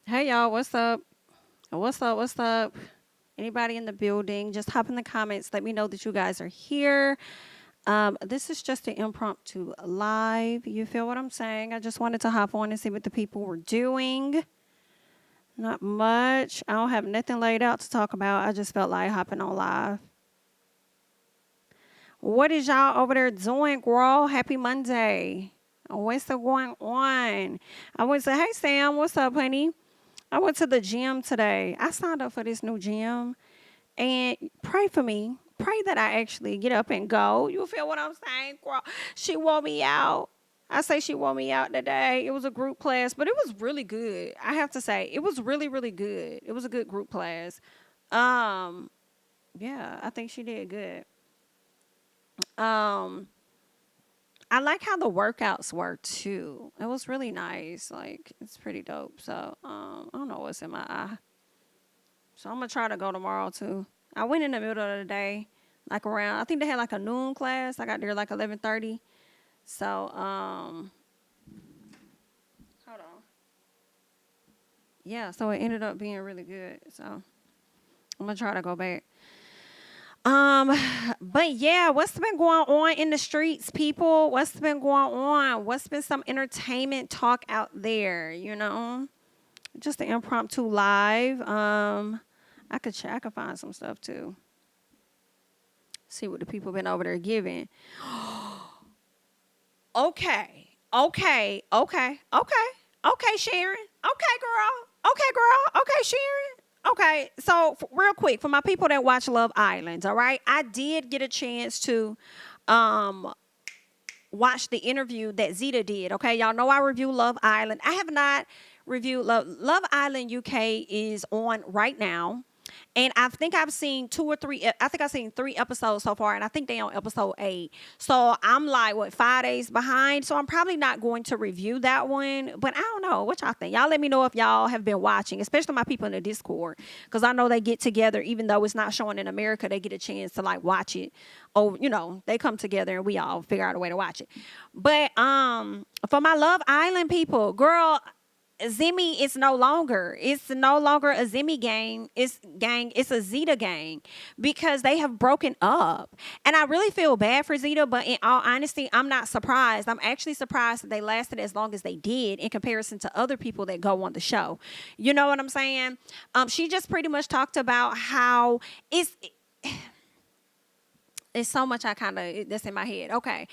Hey y'all, what's up? What's up? What's up? Anybody in the building? Just hop in the comments. Let me know that you guys are here. This is just an impromptu live. You feel what I'm saying? I just wanted to hop on and see what the people were doing. Not much. I don't have nothing laid out to talk about. I just felt like hopping on live. What is y'all over there doing, girl? Happy Monday. What's going on? I would say, hey Sam, what's up, honey? I went to the gym today. I signed up for this new gym. And pray for me. Pray that I actually get up and go. You feel what I'm saying, girl? She wore me out. I say she wore me out today. It was a group class, but it was really good. I have to say, it was really, really good. It was a good group class. Um, yeah, I think she did good. Um, I like how the workouts were too. It was really nice. Like it's pretty dope. So I don't know what's in my eye. So I'm gonna try to go tomorrow too. I went in the middle of the day, like around. I think they had like a noon class. I got there like 11:30. So hold on. Yeah. So it ended up being really good. So I'm gonna try to go back. Um, but yeah, what's been going on in the streets, people? What's been going on? What's been some entertainment talk out there? Just an impromptu live. I could check. I could find some stuff too. See what the people been over there giving. Okay, Sharon. Okay, girl. Okay, girl. Okay, Sharon. Okay, so real quick, for my people that watch Love Island, all right, I did get a chance to um, watch the interview that Zeta did. Okay, y'all know I review Love Island. I have not reviewed Love Island UK is on right now. And I think I've seen two or three. I think I've seen 3 episodes so far, and I think they on episode 8. So I'm like, what, 5 days behind? So I'm probably not going to review that one. But I don't know. What y'all think? Y'all let me know if y'all have been watching, especially my people in the Discord, because I know they get together, even though it's not showing in America. They get a chance to like watch it. Oh, they come together and we all figure out a way to watch it. But for my Love Island people, girl. Zimmy is no longer. It's no longer a Zimmy gang. It's a Zeta gang because they have broken up. And I really feel bad for Zeta, but in all honesty, I'm not surprised. I'm actually surprised that they lasted as long as they did in comparison to other people that go on the show. You know what I'm saying? She just pretty much talked about how it's so much that's in my head. Okay.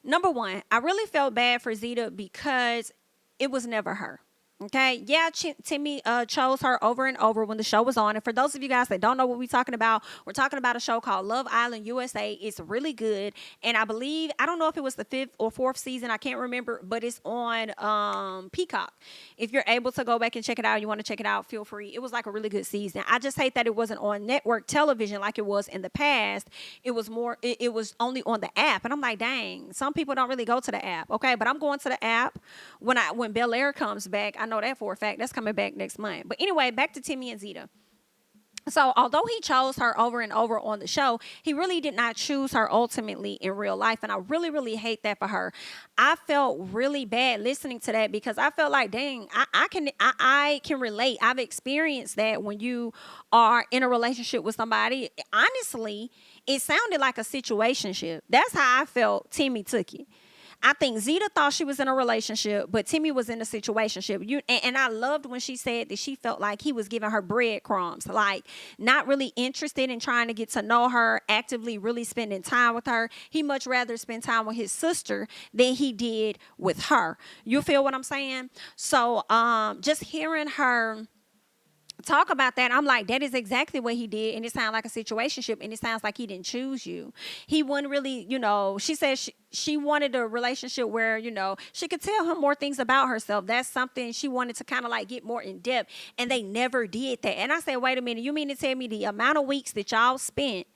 Number one, I really felt bad for Zeta because it was never her. Okay, yeah, Timmy chose her over and over when the show was on. And for those of you guys that don't know what we're talking about a show called Love Island USA. It's really good, and I don't know if it was the 5th or 4th season. I can't remember, but it's on Peacock. If you're able to go back and check it out, you want to check it out, feel free. It was like a really good season. I just hate that it wasn't on network television like it was in the past. It was more. It was only on the app, and I'm like, dang, some people don't really go to the app. Okay, but I'm going to the app when Bel Air comes back. I know that for a fact. That's coming back next month. But anyway, back to Timmy and Zeta. So although he chose her over and over on the show, he really did not choose her ultimately in real life. And I really, really hate that for her. I felt really bad listening to that because I felt like, dang, I can relate. I've experienced that when you are in a relationship with somebody. Honestly, it sounded like a situationship. That's how I felt Timmy took it. I think Zeta thought she was in a relationship, but Timmy was in a situationship. And I loved when she said that she felt like he was giving her breadcrumbs, like not really interested in trying to get to know her, actively really spending time with her. He much rather spend time with his sister than he did with her. You feel what I'm saying? So just hearing her talk about that, I'm like, that is exactly what he did, and it sounds like a situationship, and it sounds like he didn't choose you. He wouldn't really, she said she wanted a relationship where, she could tell him more things about herself. That's something she wanted to kind of like get more in depth, and they never did that. And I said, wait a minute, you mean to tell me the amount of weeks that y'all spent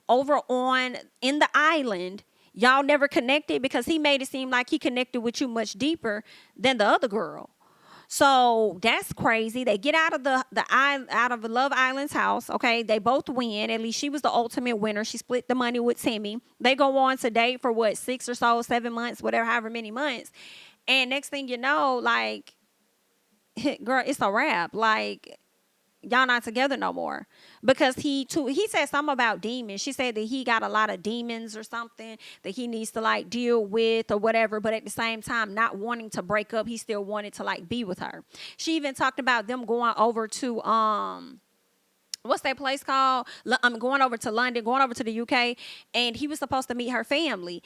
over in the island, y'all never connected? Because he made it seem like he connected with you much deeper than the other girl. So that's crazy. They get out of out of Love Island's house. Okay, they both win. At least she was the ultimate winner. She split the money with Timmy. They go on to date for what, 6 or so, 7 months, whatever, however many months. And next thing you know, like, girl, it's a wrap. Like, y'all not together no more, because he said something about demons. She said that he got a lot of demons or something that he needs to like deal with or whatever, but at the same time not wanting to break up, he still wanted to like be with her. She even talked about them going over to what's that place called? I'm going over to London, going over to the UK, and he was supposed to meet her family.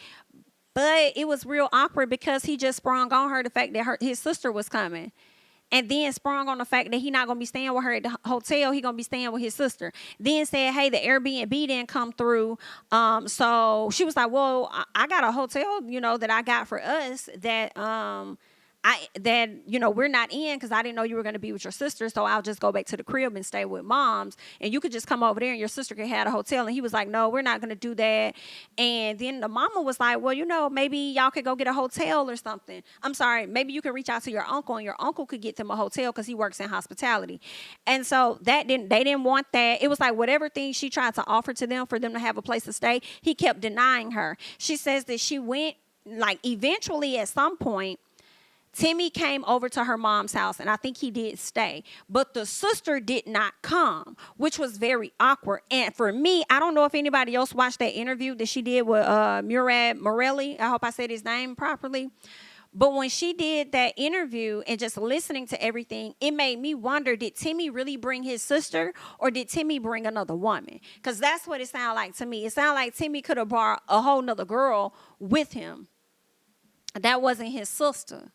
But it was real awkward because he just sprung on her the fact that his sister was coming, and then sprung on the fact that he not gonna be staying with her at the hotel. He gonna be staying with his sister. Then said, "Hey, the Airbnb didn't come through." So she was like, "Well, I got a hotel, that I got for us that we're not in, because I didn't know you were going to be with your sister, so I'll just go back to the crib and stay with mom's, and you could just come over there and your sister could have a hotel." And he was like, "No, we're not going to do that." And then the mama was like, "Well, maybe y'all could go get a hotel or something. I'm sorry, maybe you could reach out to your uncle, and your uncle could get them a hotel because he works in hospitality." And so they didn't want that. It was like whatever thing she tried to offer to them for them to have a place to stay, he kept denying her. She says that she went, like, eventually at some point, Timmy came over to her mom's house, and I think he did stay. But the sister did not come, which was very awkward. And for me, I don't know if anybody else watched that interview that she did with Murad Morelli. I hope I said his name properly. But when she did that interview and just listening to everything, it made me wonder, did Timmy really bring his sister, or did Timmy bring another woman? Because that's what it sounded like to me. It sounded like Timmy could have brought a whole nother girl with him. That wasn't his sister.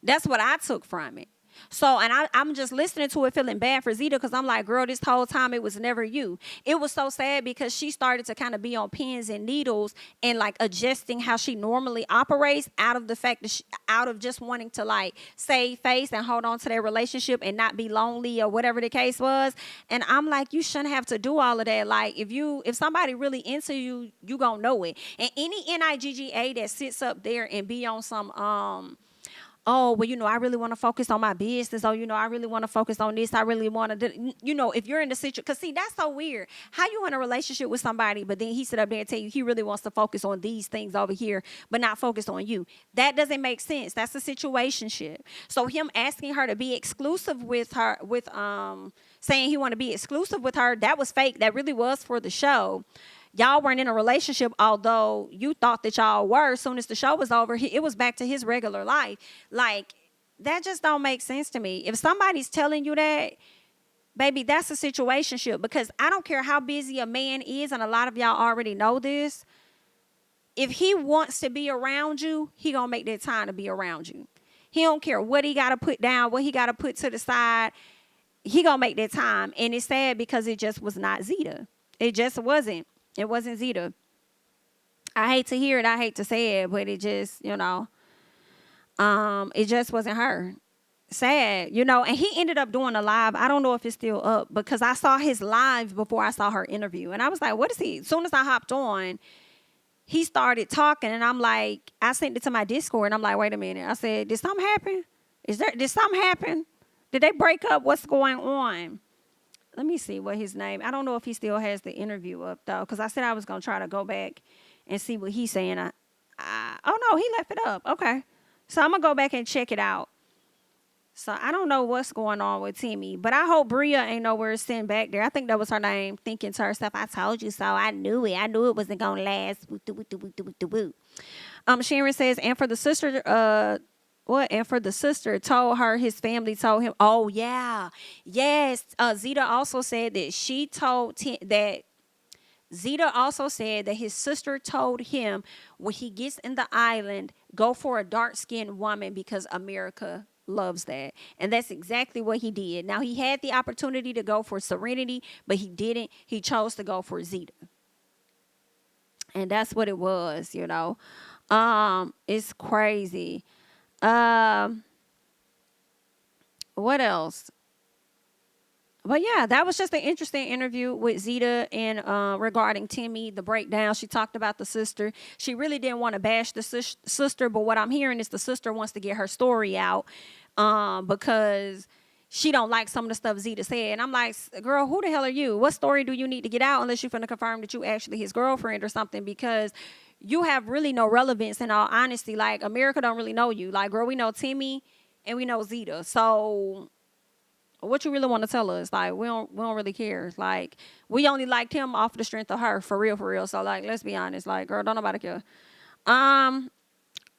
That's what I took from it. So, and I'm just listening to it feeling bad for Zeta, because I'm like, girl, this whole time it was never you. It was so sad because she started to kind of be on pins and needles and like adjusting how she normally operates, out of the fact that out of just wanting to like save face and hold on to their relationship and not be lonely or whatever the case was. And I'm like, you shouldn't have to do all of that. Like, if somebody really into you, you gonna know it. And any NIGGA that sits up there and be on some oh, well, I really want to focus on my business. Oh, I really want to focus on this. I really want to do, if you're in the situation, because see, that's so weird. How you in a relationship with somebody, but then he sit up there and tell you he really wants to focus on these things over here, but not focus on you. That doesn't make sense. That's a situationship. So him asking her to be exclusive with her, saying he want to be exclusive with her, that was fake. That really was for the show. Y'all weren't in a relationship, although you thought that y'all were. As soon as the show was over, it was back to his regular life. Like, that just don't make sense to me. If somebody's telling you that, baby, that's a situationship. Because I don't care how busy a man is, and a lot of y'all already know this. If he wants to be around you, he gonna make that time to be around you. He don't care what he got to put down, what he got to put to the side. He gonna make that time. And it's sad because it just was not Zeta. It just wasn't. It wasn't Zeta. I hate to hear it. I hate to say it, but it just, it just wasn't her. Sad, and he ended up doing a live. I don't know if it's still up, because I saw his live before I saw her interview. And I was like, what is he? As soon as I hopped on, he started talking, and I'm like, I sent it to my Discord, and I'm like, wait a minute. I said, did something happen? Did something happen? Did they break up? What's going on? Let me see what his name. I don't know if he still has the interview up, though, because I said I was going to try to go back and see what he's saying. Oh, no, he left it up. Okay. So I'm going to go back and check it out. So I don't know what's going on with Timmy, but I hope Bria ain't nowhere sitting back there. I think that was her name, thinking to herself, I told you so. I knew it. I knew it wasn't going to last. Sharon says, and for the sister, and for the sister told her, his family told him, oh, yeah. Yes. Zeta also said that Zeta also said that his sister told him when he gets in the island, go for a dark-skinned woman because America loves that. And that's exactly what he did. Now, he had the opportunity to go for Serenity, but he didn't. He chose to go for Zeta. And that's what it was, It's crazy. What else? But yeah, that was just an interesting interview with Zeta and regarding Timmy, the breakdown. She talked about the sister. She really didn't want to bash the sister, but what I'm hearing is the sister wants to get her story out because she don't like some of the stuff Zeta said. And I'm like, girl, who the hell are you? What story do you need to get out unless you're finna confirm that you actually his girlfriend or something? Because you have really no relevance in all honesty. Like, America don't really know you. Like, girl, we know Timmy and we know Zeta. So what you really want to tell us? Like, we don't really care. Like, we only liked him off the strength of her, for real, for real. So, like, let's be honest. Like, girl, don't nobody care. Um,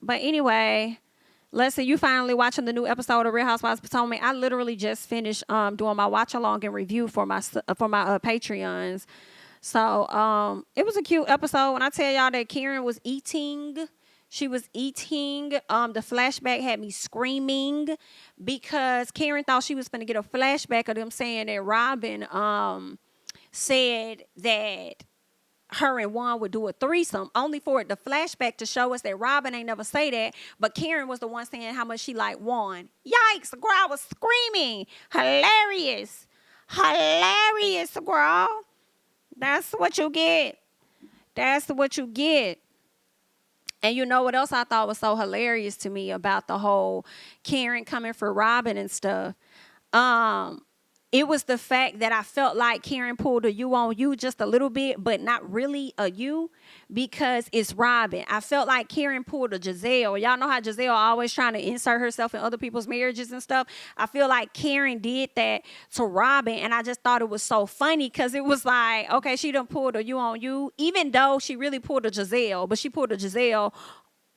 but anyway, let's say you finally watching the new episode of Real Housewives of Potomac. I literally just finished doing my watch along and review for my Patreons. So it was a cute episode. When I tell y'all that Karen was eating, she was eating. The flashback had me screaming because Karen thought she was going to get a flashback of them saying that Robin said that her and Juan would do a threesome, only for it the flashback to show us that Robin ain't never say that, but Karen was the one saying how much she liked Juan. Yikes, girl, I was screaming. Hilarious. Hilarious, girl. That's what you get. That's what you get. And you know what else I thought was so hilarious to me about the whole Karen coming for Robin and stuff? It was the fact that I felt like Karen pulled a you on you just a little bit, but not really a you, because it's Robin. I felt like Karen pulled a Giselle. Y'all know how Giselle always trying to insert herself in other people's marriages and stuff. I feel like Karen did that to Robin, and I just thought it was so funny because it was like, okay, she done pulled a you on you, even though she really pulled a Giselle, but she pulled a Giselle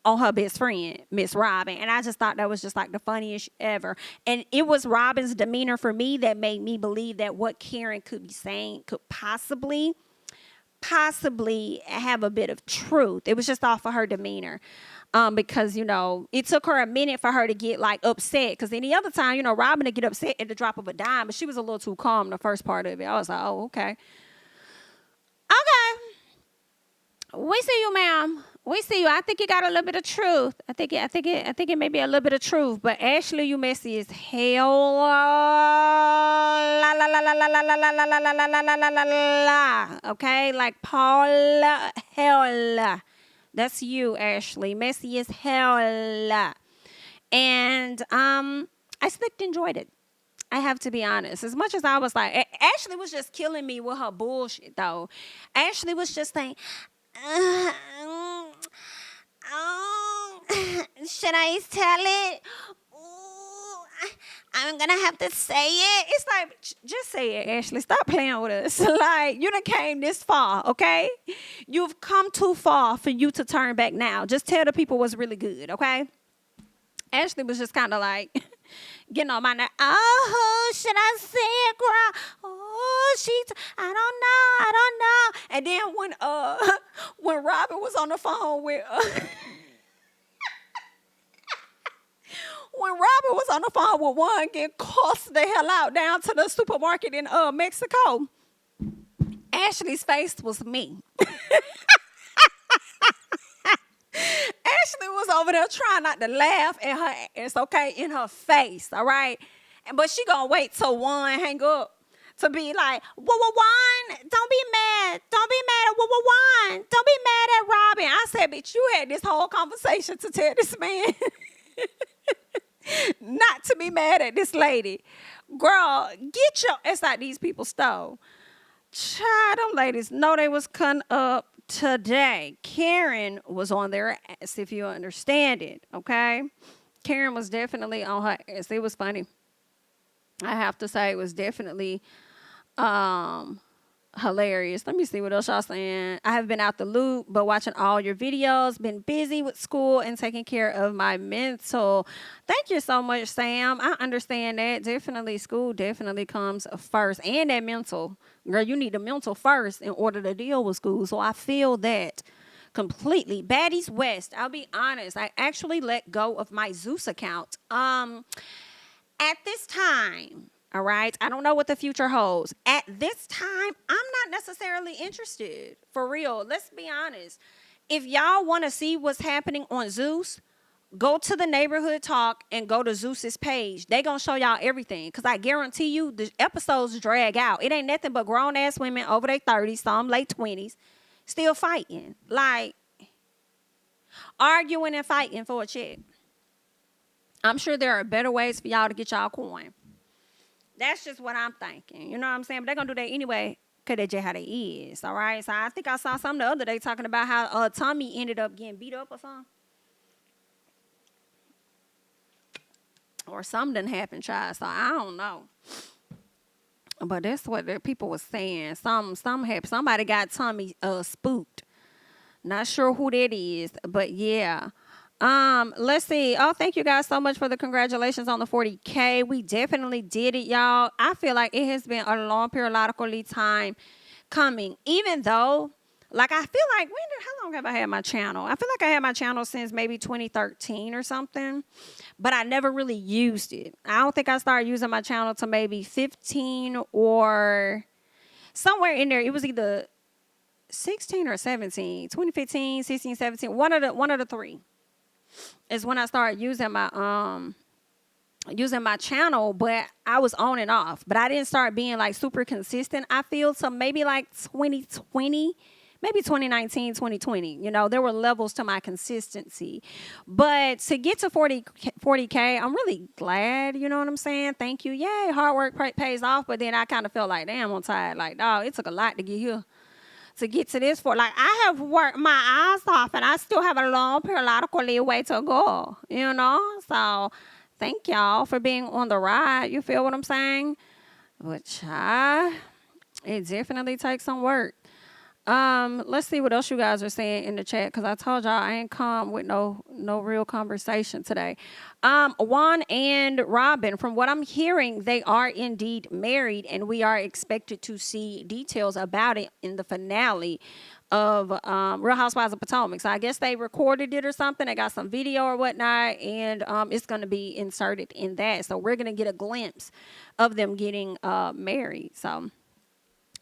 on her best friend, Miss Robin. And I just thought that was just like the funniest ever. And it was Robin's demeanor for me that made me believe that what Karen could be saying could possibly have a bit of truth. It was just off of her demeanor. Because, you know, it took her a minute for her to get like upset. Because any other time, you know, Robin would get upset at the drop of a dime, but she was a little too calm the first part of it. I was like, oh, okay. Okay. We see you, ma'am. We see you. I think you got a little bit of truth. I think it may be a little bit of truth. But Ashley, you messy as hell. La la la la la la la la la la la la la la la. Okay, like Paula hell. That's you, Ashley. Messy as hell. And I still enjoyed it. I have to be honest. As much as I was like, Ashley was just killing me with her bullshit, though. Ashley was just saying, should I tell it? Ooh, I'm gonna have to say it. It's like, just say it, Ashley. Stop playing with us. Like, you done came this far, okay? You've come too far for you to turn back now. Just tell the people what's really good, okay? Ashley was just kind of like getting on my nerves. Oh, should I say it, girl? Oh, I don't know. And then when Robin was on the phone with when Robin was on the phone with one getting cussed the hell out down to the supermarket in Mexico, Ashley's face was me. Ashley was over there trying not to laugh at her ass, okay, in her face, all right? But she gonna wait till one hang up to be like, Juan, don't be mad. Don't be mad at Juan. Don't be mad at Robin. I said, bitch, you had this whole conversation to tell this man not to be mad at this lady. Girl, get your ass out these people's stove. Child, them ladies know they was cutting up today. Karen was on their ass, if you understand it, okay? Karen was definitely on her ass. It was funny. I have to say it was definitely hilarious. Let me see what else y'all saying. I have been out the loop, but watching all your videos, been busy with school and taking care of my mental. Thank you so much, Sam. I understand that. Definitely, school definitely comes first. And that mental. Girl, you need the mental first in order to deal with school. So I feel that completely. Baddies West, I'll be honest. I actually let go of my Zeus account. At this time, all right, I don't know what the future holds. At this time, I'm not necessarily interested. For real, let's be honest. If y'all want to see what's happening on Zeus, Go to the neighborhood talk and go to Zeus's page. They gonna show y'all everything. Cause I guarantee you the episodes drag out. It ain't nothing but grown ass women over their 30s, some late 20s, still fighting. Like arguing and fighting for a check. I'm sure there are better ways for y'all to get y'all coin. That's just what I'm thinking. You know what I'm saying? But they're gonna do that anyway. Cause that's just how they is. All right. So I think I saw something the other day talking about how Tommy ended up getting beat up or something. Or something happened, child. So I don't know. But that's what the people was saying. Some happened. Somebody got Tommy spooked. Not sure who that is, but yeah. Let's see. Oh, thank you guys so much for the congratulations on the 40K. We definitely did it, y'all. I feel like it has been a long periodically time coming. Even though, like, I feel like how long have I had my channel? I feel like I had my channel since maybe 2013 or something, but I never really used it. I don't think I started using my channel till maybe 15 or somewhere in there. It was either 16 or 17, 2015, 16, 17, one of the three is when I started using my channel, but I was on and off. But I didn't start being like super consistent, I feel. So maybe like 2020, maybe 2019, 2020. You know, there were levels to my consistency. But to get to 40K, I'm really glad, you know what I'm saying? Thank you. Yay, hard work pays off. But then I kind of felt like, damn, I'm tired. Like, dog, it took a lot to get here. To get to this for, like, I have worked my ass off and I still have a long periodical way to go, you know? So thank y'all for being on the ride. You feel what I'm saying? But it definitely takes some work. Let's see what else you guys are saying in the chat, because I told y'all I ain't come with no real conversation today. Juan and Robin, from what I'm hearing, they are indeed married, and we are expected to see details about it in the finale of Real Housewives of Potomac. So I guess they recorded it or something. They got some video or whatnot, and it's going to be inserted in that. So we're going to get a glimpse of them getting married. So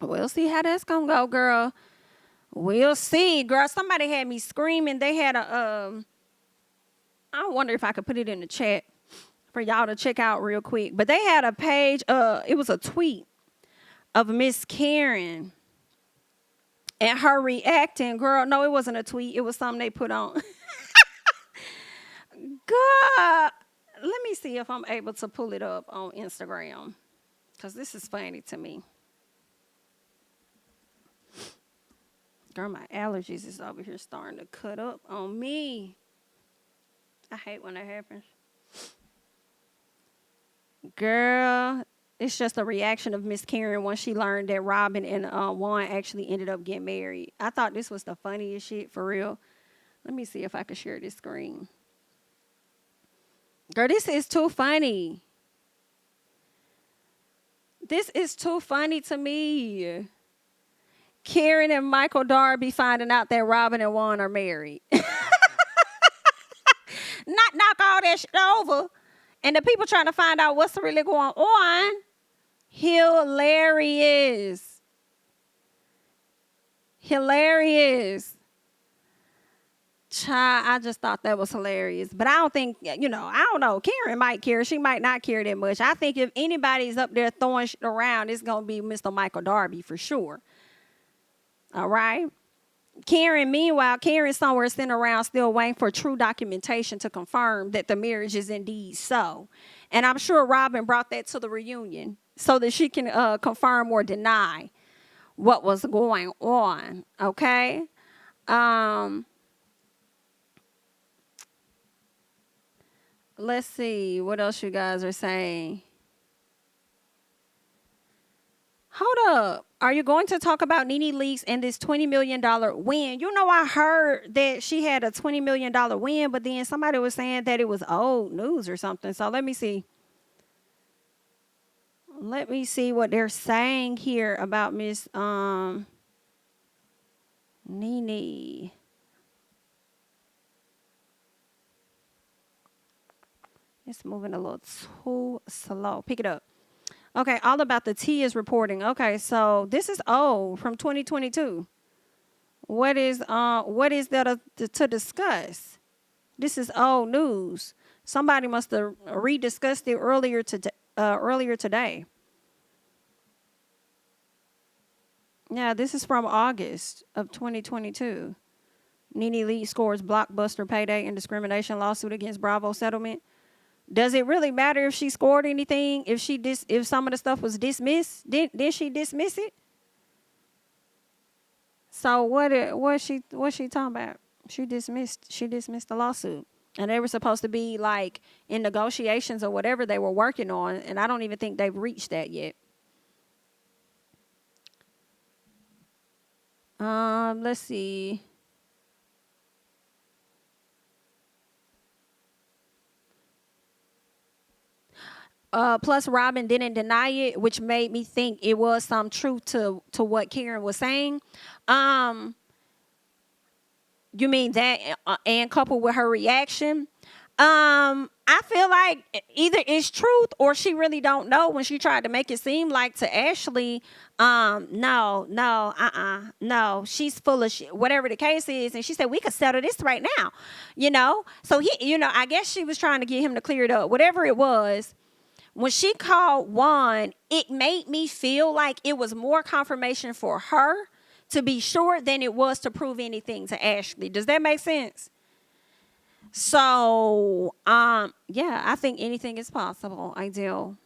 we'll see how that's going to go, girl. We'll see, girl. Somebody had me screaming. They had I wonder if I could put it in the chat for y'all to check out real quick. But they had a page, it was a tweet of Miss Karen and her reacting. Girl, no, it wasn't a tweet. It was something they put on. God, let me see if I'm able to pull it up on Instagram, because this is funny to me. Girl, my allergies is over here starting to cut up on me. I hate when that happens. Girl, it's just a reaction of Miss Karen once she learned that Robin and Juan actually ended up getting married. I thought this was the funniest shit, for real. Let me see if I can share this screen. Girl, this is too funny. This is too funny to me. Karen and Michael Darby finding out that Robin and Juan are married. Not knock all that shit over. And the people trying to find out what's really going on. Hilarious. Child, I just thought that was hilarious. But I don't think, I don't know. Karen might care. She might not care that much. I think if anybody's up there throwing shit around, it's going to be Mr. Michael Darby for sure. All right. Meanwhile, Karen's somewhere sitting around still waiting for true documentation to confirm that the marriage is indeed so. And I'm sure Robin brought that to the reunion so that she can confirm or deny what was going on. Okay. Let's see what else you guys are saying. Hold up. Are you going to talk about Nene Leakes and this $20 million win? You know, I heard that she had a $20 million win, but then somebody was saying that it was old news or something. So let me see. Let me see what they're saying here about Miss Nene. It's moving a little too slow. Pick it up. Okay, all about the tea is reporting. Okay, so this is old from 2022. What is there to discuss? This is old news. Somebody must have rediscussed it earlier today. Yeah, this is from August of 2022. Nene Leakes scores blockbuster payday and discrimination lawsuit against Bravo settlement. Does it really matter if she scored anything? If some of the stuff was dismissed, did she dismiss it? So what she talking about? She dismissed the lawsuit. And they were supposed to be like in negotiations or whatever they were working on, and I don't even think they've reached that yet. Let's see. Plus, Robin didn't deny it, which made me think it was some truth to what Karen was saying. You mean that, and coupled with her reaction? I feel like either it's truth or she really don't know when she tried to make it seem like to Ashley, no, she's full of shit, whatever the case is. And she said, we could settle this right now, So I guess she was trying to get him to clear it up, whatever it was. When she called Juan, it made me feel like it was more confirmation for her to be sure than it was to prove anything to Ashley. Does that make sense? So, yeah, I think anything is possible. I do.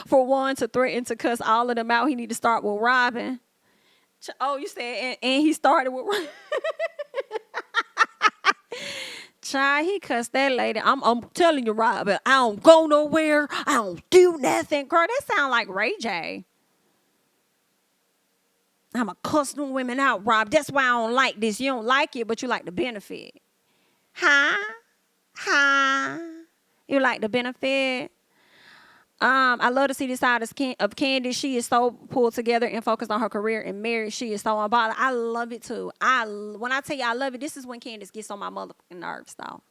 For Juan to threaten to cuss all of them out, he need to start with Robin. Oh, you said, and he started with Child, he cussed that lady. I'm telling you, Robin, I don't go nowhere. I don't do nothing. Girl, that sound like Ray J. I'm a cuss them women out, Rob. That's why I don't like this. You don't like it, but you like the benefit. Huh? You like the benefit? I love to see this side of Candy. She is so pulled together and focused on her career and marriage. She is so unbothered. I love it too. When I tell you I love it, this is when Candace gets on my motherfucking nerves, though.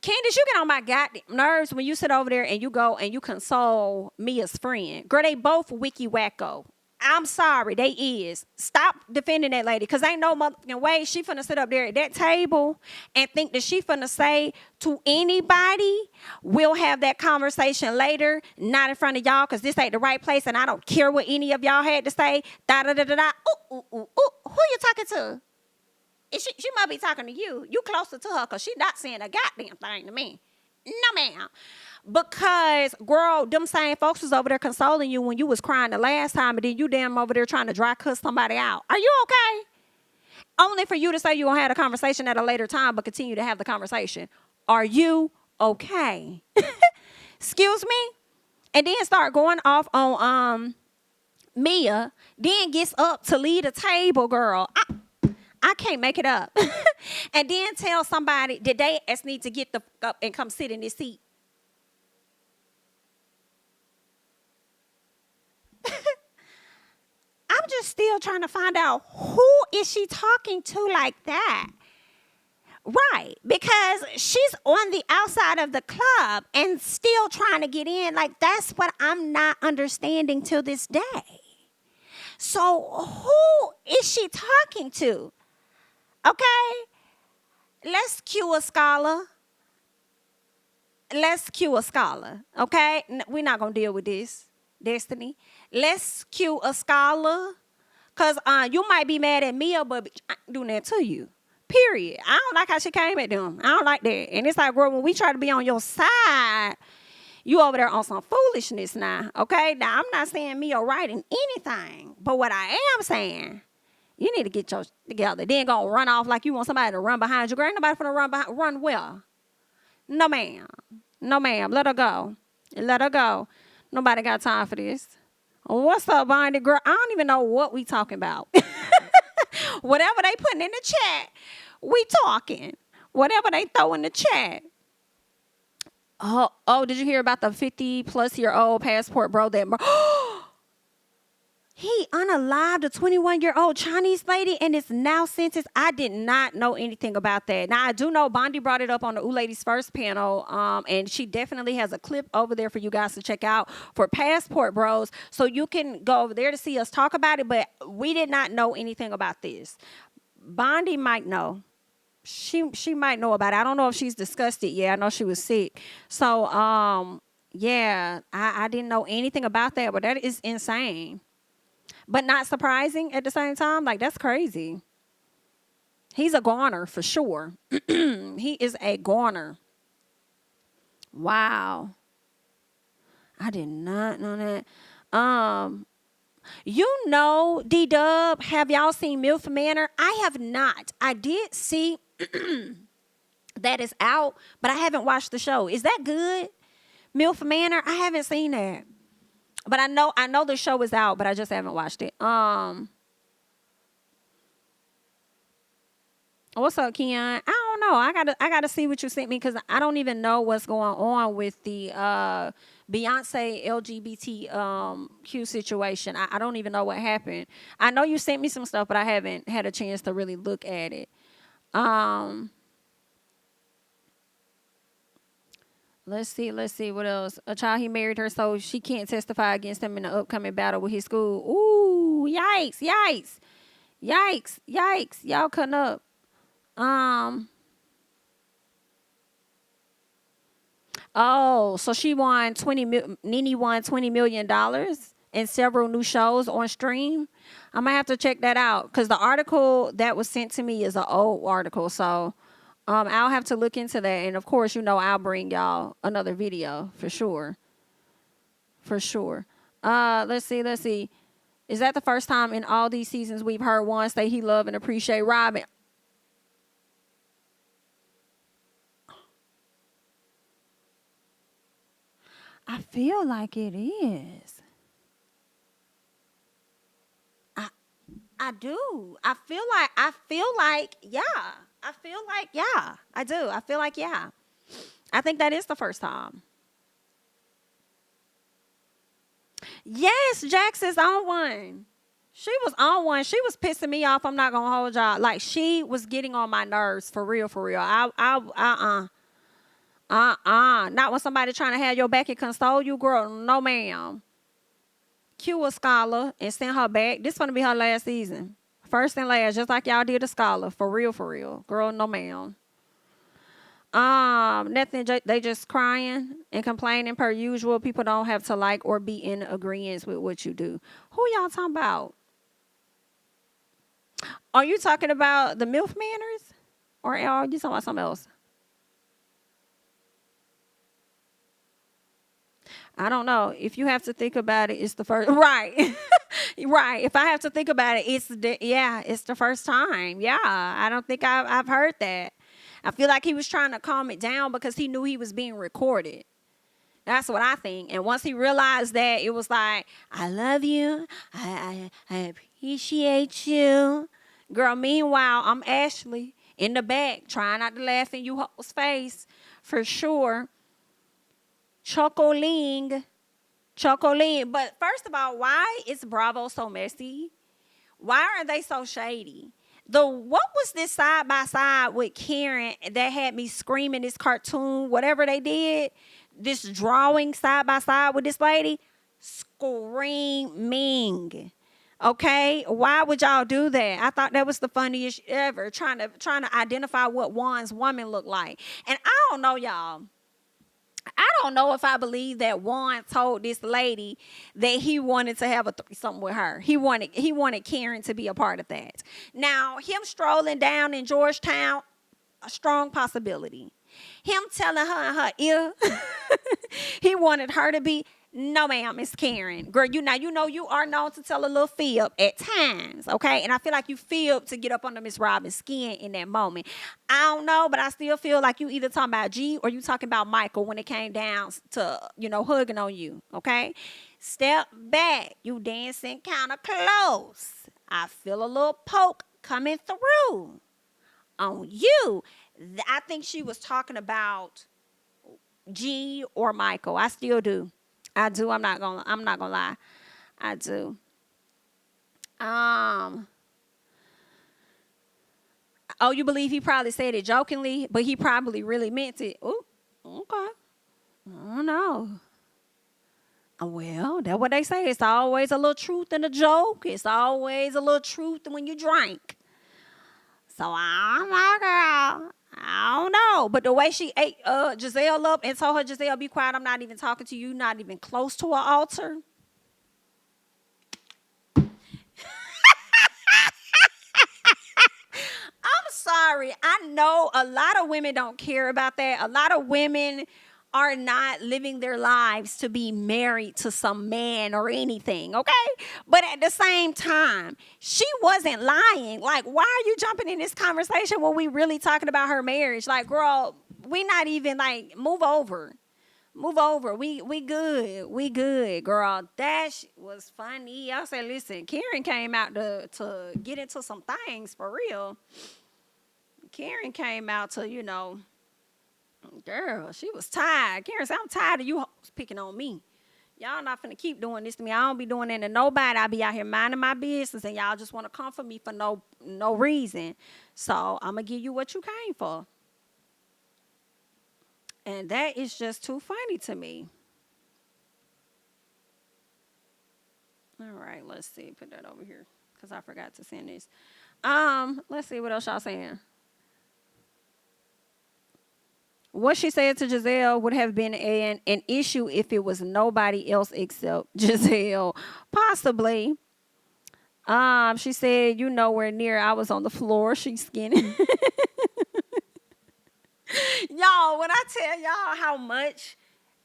Candace, you get on my goddamn nerves when you sit over there and you go and you console Mia's friend. Girl, they both wiki wacko. I'm sorry, they is. Stop defending that lady, because ain't no motherfucking way she finna sit up there at that table and think that she finna say to anybody, we'll have that conversation later, not in front of y'all, because this ain't the right place, and I don't care what any of y'all had to say. Da-da-da-da-da. Ooh. Who you talking to? She might be talking to you. You closer to her, because she not saying a goddamn thing to me. No, ma'am. Because, girl, them same folks was over there consoling you when you was crying the last time, and then you damn over there trying to dry cuss somebody out. Are you okay? Only for you to say you gonna have a conversation at a later time, but continue to have the conversation. Are you okay? Excuse me? And then start going off on Mia, then gets up to lead a table, girl. I can't make it up. And then tell somebody that they need to get the up and come sit in this seat. I'm just still trying to find out, who is she talking to like that? Right, because she's on the outside of the club and still trying to get in. Like, that's what I'm not understanding till this day. So who is she talking to? Okay, let's cue a scholar. Okay, we're not going to deal with this, Destiny. Let's cue a scholar, because you might be mad at Mia, but I ain't doing that to you. Period. I don't like how she came at them. I don't like that. And it's like, girl, when we try to be on your side, you over there on some foolishness now, okay? Now, I'm not saying Mia right in anything, but what I am saying, you need to get your together. Then go run off like you want somebody to run behind you. Girl, ain't nobody finna run well. No, ma'am. Let her go. Nobody got time for this. What's up, Bonnie? Girl, I don't even know what we talking about. Whatever they putting in the chat, we talking. Whatever they throw in the chat. Oh, did you hear about the 50-plus-year-old passport bro that... He unalived a 21-year-old Chinese lady and is now sentenced. I did not know anything about that. Now, I do know Bondi brought it up on the Ooh Ladies First panel, and she definitely has a clip over there for you guys to check out for Passport Bros, so you can go over there to see us talk about it, but we did not know anything about this. Bondi might know. She might know about it. I don't know if she's discussed it yet. I know she was sick. So, yeah, I didn't know anything about that, but that is insane. But not surprising at the same time. Like, that's crazy. He's a goner for sure. He is a goner. Wow. I did not know that. D Dub, have y'all seen MILF Manor? I have not. I did see that is out, but I haven't watched the show. Is that good? MILF Manor? I haven't seen that. But I know the show is out, but I just haven't watched it. What's up, Keon? I don't know. I gotta see what you sent me because I don't even know what's going on with the Beyonce LGBT Q situation. I don't even know what happened. I know you sent me some stuff, but I haven't had a chance to really look at it. Let's see what else. A child, he married her so she can't testify against him in the upcoming battle with his school. Ooh, yikes. Y'all cutting up. Oh, so Nene won $20 million and several new shows on stream. I'm gonna have to check that out because the article that was sent to me is an old article. So I'll have to look into that, and of course, I'll bring y'all another video for sure. Let's see. Is that the first time in all these seasons we've heard Juan say he love and appreciate Robin? I feel like it is. I do. I feel like yeah. I do. I feel like yeah. I think that is the first time. Yes, Jax is on one. She was on one. She was pissing me off. I'm not gonna hold y'all. Like, she was getting on my nerves for real. Not when somebody trying to have your back and console you, girl. No, ma'am. Cue a scholar and send her back. This gonna be her last season. First and last, just like y'all did a scholar. For real. Girl, no, ma'am. Nothing. They just crying and complaining per usual. People don't have to like or be in agreement with what you do. Who y'all talking about? Are you talking about the MILF Manners, or are you talking about something else? I don't know. If you have to think about it, it's the first. Right. Right. If I have to think about it, it's the first time. Yeah. I don't think I've heard that. I feel like he was trying to calm it down because he knew he was being recorded. That's what I think. And once he realized that, it was like, I love you. I appreciate you. Girl, meanwhile, I'm Ashley in the back, trying not to laugh in you hoes' face for sure. Chocoling. But first of all, why is Bravo so messy? Why are they so shady? What was this side by side with Karen that had me screaming, this cartoon, whatever they did, this drawing side by side with this lady? Screaming. Okay? Why would y'all do that? I thought that was the funniest ever, trying to identify what Juan's woman looked like. And I don't know, y'all. I don't know if I believe that Juan told this lady that he wanted to have a threesome with her. He wanted Karen to be a part of that. Now, him strolling down in Georgetown, a strong possibility. Him telling her in her ear, he wanted her to be. No, ma'am, Miss Karen. Girl, you know you are known to tell a little fib at times, okay? And I feel like you fib to get up under Miss Robin's skin in that moment. I don't know, but I still feel like you either talking about G or you talking about Michael when it came down to, hugging on you, okay? Step back. You dancing kind of close. I feel a little poke coming through on you. I think she was talking about G or Michael. I still do. I do. I'm not gonna lie. I do. Um, oh, you believe he probably said it jokingly, but he probably really meant it. Oh, okay. I don't know. Well, that's what they say. It's always a little truth in a joke. It's always a little truth when you drink. So I'm like, girl, I don't know. But the way she ate Giselle up and told her, Giselle, be quiet. I'm not even talking to you. Not even close to an altar. I'm sorry. I know a lot of women don't care about that. A lot of women are not living their lives to be married to some man or anything, okay? But at the same time, she wasn't lying. Like, why are you jumping in this conversation when we really talking about her marriage? Like, girl, we not even like move over. Move over. We good. We good, girl. That was funny. I said, listen, Karen came out to get into some things for real. Karen came out to, girl, she was tired. Karen said, I'm tired of you hoes picking on me. Y'all not finna keep doing this to me. I don't be doing that to nobody. I be out here minding my business, and y'all just want to come for me for no reason. So I'm going to give you what you came for. And that is just too funny to me. All right, let's see. Put that over here because I forgot to send this. Let's see what else y'all saying. What she said to Giselle would have been an issue if it was nobody else except Giselle. Possibly. She said, you nowhere near. I was on the floor. She's skinny. Y'all, when I tell y'all how much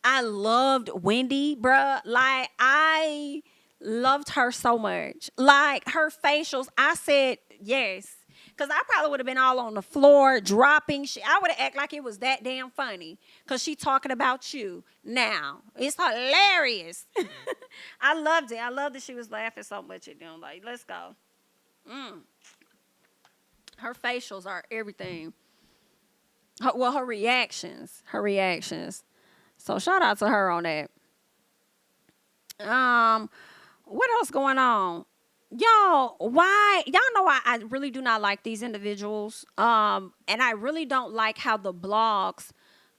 I loved Wendy, bruh, like I loved her so much. Like her facials, I said yes. Because I probably would have been all on the floor, dropping shit. I would have acted like it was that damn funny. Because she talking about you now. It's hilarious. I loved it. I loved that she was laughing so much at them. Like, let's go. Her facials are everything. Her reactions. Her reactions. So shout out to her on that. What else going on? Y'all, why y'all know I really do not like these individuals. And I really don't like how the blogs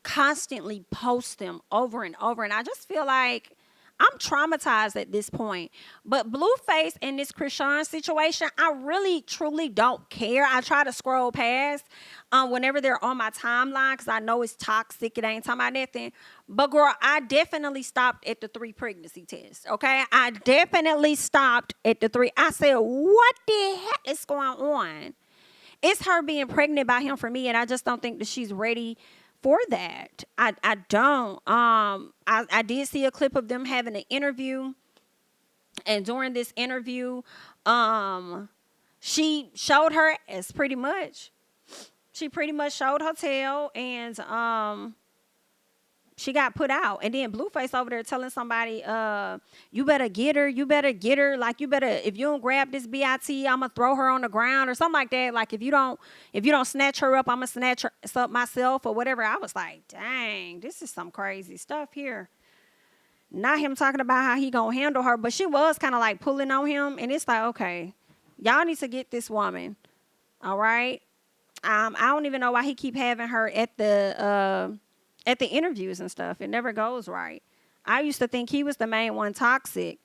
constantly post them over and over. And I just feel like I'm traumatized at this point. But Blueface in this Krishan situation, I really truly don't care. I try to scroll past whenever they're on my timeline because I know it's toxic. It ain't talking about nothing. But girl, I definitely stopped at the 3 pregnancy tests. Okay, I definitely stopped at the 3. I said, what the heck is going on? It's her being pregnant by him for me, and I just don't think that she's ready for that. I don't. I did see a clip of them having an interview, and during this interview, she showed her as pretty much. She pretty much showed her tail, and she got put out. And then Blueface over there telling somebody, you better get her. You better get her. Like, you better, if you don't grab this BIT, I'm going to throw her on the ground or something like that. Like, if you don't snatch her up, I'm going to snatch her up myself or whatever. I was like, dang, this is some crazy stuff here. Not him talking about how he going to handle her, but she was kind of like pulling on him. And it's like, okay, y'all need to get this woman. All right. I don't even know why he keep having her at the interviews and stuff. It never goes right. I used to think he was the main one toxic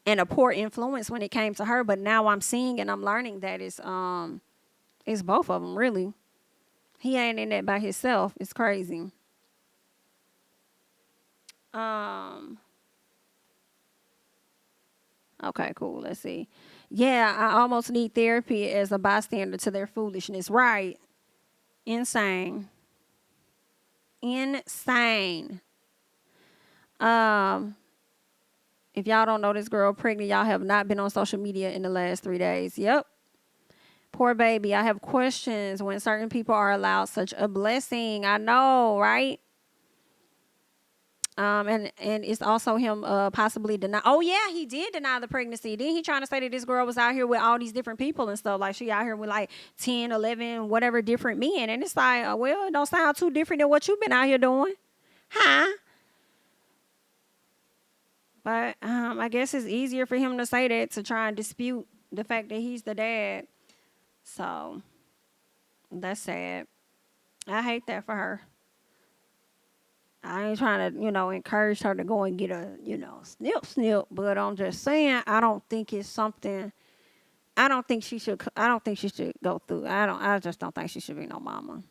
and a poor influence when it came to her, but now I'm seeing and I'm learning that it's both of them, really. He ain't in that by himself. It's crazy. Okay, cool. Let's see. Yeah, I almost need therapy as a bystander to their foolishness. Right. Insane. Insane. If y'all don't know this girl pregnant, y'all have not been on social media in the last 3 days. Yep. Poor baby. I have questions when certain people are allowed such a blessing. I know, right? And it's also him possibly deny. Oh yeah, he did deny the pregnancy. Then he trying to say that this girl was out here with all these different people and stuff. Like she out here with like 10, 11, whatever different men. And it's like, well, it don't sound too different than what you've been out here doing. Huh? But I guess it's easier for him to say that to try and dispute the fact that he's the dad. So that's sad. I hate that for her. I ain't trying to, encourage her to go and get a, snip, snip. But I'm just saying, I don't think it's something. I don't think she should. I don't think she should go through. I just don't think she should be no mama.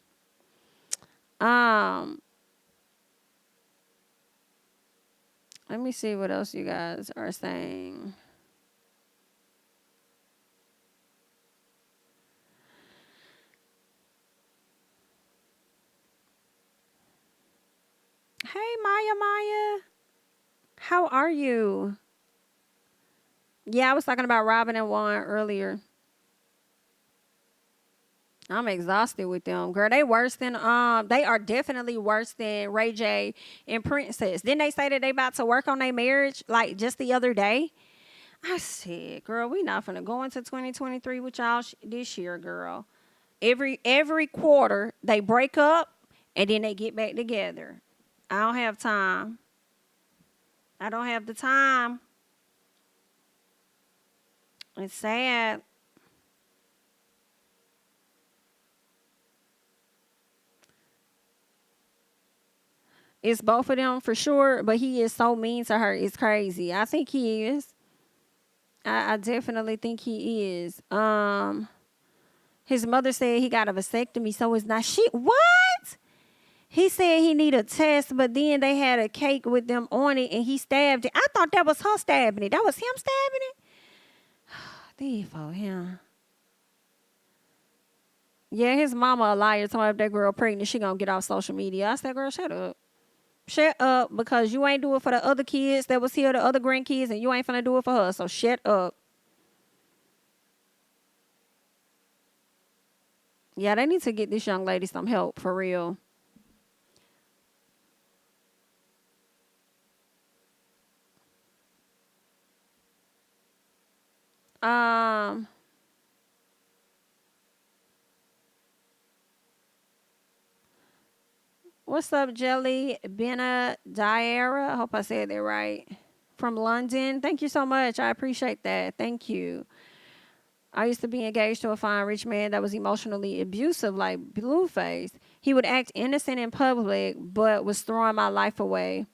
Um, Let me see what else you guys are saying. Hey, Maya. How are you? Yeah, I was talking about Robin and Juan earlier. I'm exhausted with them. Girl, they are definitely worse than Ray J and Princess. Didn't they say that they about to work on their marriage like just the other day? I said, girl, we not finna go into 2023 with y'all this year, girl. Every quarter they break up and then they get back together. I don't have time. I don't have the time. It's sad. It's both of them for sure, but he is so mean to her. It's crazy. I think he is. I definitely think he is. His mother said he got a vasectomy, so it's not shit. What? He said he need a test, but then they had a cake with them on it, and he stabbed it. I thought that was her stabbing it. That was him stabbing it. Thief for him. Yeah, his mama a liar. Told me if that girl pregnant, she gonna get off social media. I said, girl, shut up. Shut up, because you ain't do it for the other kids that was here, the other grandkids, and you ain't finna do it for her. So shut up. Yeah, they need to get this young lady some help for real. Um, what's up, Jelly Bena Diara? I hope I said that right. From London. Thank you so much. I appreciate that. Thank you. I used to be engaged to a fine rich man that was emotionally abusive, like Blueface. He would act innocent in public, but was throwing my life away.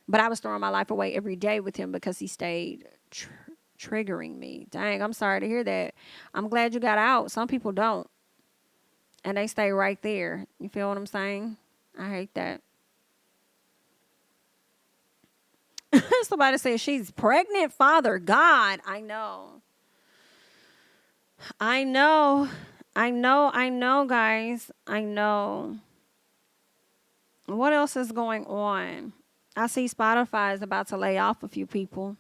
But I was throwing my life away every day with him because he stayed triggering me. Dang, I'm sorry to hear that. I'm glad you got out. Some people don't, and they stay right there. You feel what I'm saying? I hate that. Somebody said she's pregnant. Father God, I know. I know. I know, guys. I know. What else is going on? I see Spotify is about to lay off a few people.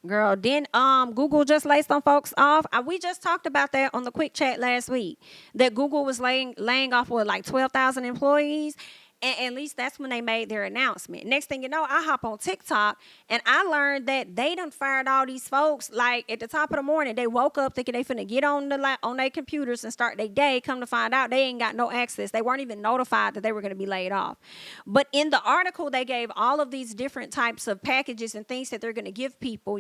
Girl, then Google just laid some folks off. We just talked about that on the quick chat last week. That Google was laying off with like 12,000 employees. And at least that's when they made their announcement. Next thing you know, I hop on TikTok and I learned that they done fired all these folks like at the top of the morning. They woke up thinking they finna get on their computers and start their day. Come to find out, they ain't got no access. They weren't even notified that they were gonna be laid off. But in the article, they gave all of these different types of packages and things that they're gonna give people.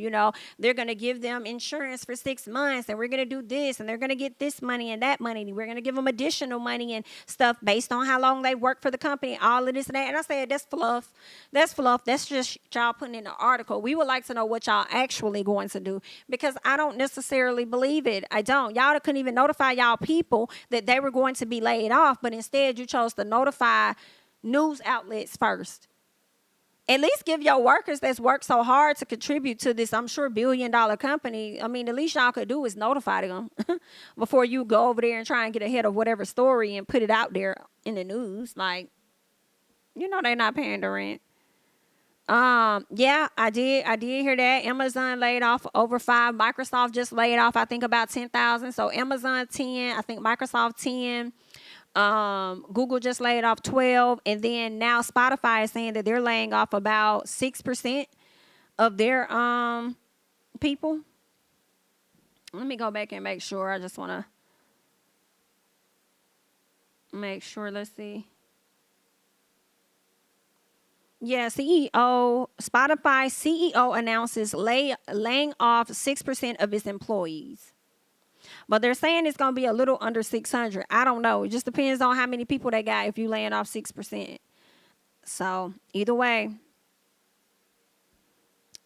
They're gonna give them insurance for 6 months, and we're gonna do this, and they're gonna get this money and that money, and we're gonna give them additional money and stuff based on how long they work for the company. All of this and that. And I said, that's fluff. That's fluff. That's just y'all putting in the article. We would like to know what y'all actually going to do, because I don't necessarily believe it. I don't. Y'all couldn't even notify y'all people that they were going to be laid off, but instead you chose to notify news outlets first. At least give your workers that's worked so hard to contribute to this, I'm sure, $billion company. I mean, the least y'all could do is notify them before you go over there and try and get ahead of whatever story and put it out there in the news. Like, they're not paying the rent. Yeah, I did hear that. Amazon laid off over 5. Microsoft just laid off, I think, about 10,000. So Amazon 10, I think Microsoft 10. Google just laid off 12. And then now Spotify is saying that they're laying off about 6% of their people. Let me go back and make sure. I just want to make sure. Let's see. Yeah, CEO, Spotify CEO announces laying off 6% of its employees. But they're saying it's going to be a little under 600. I don't know. It just depends on how many people they got if you laying off 6%. So, either way,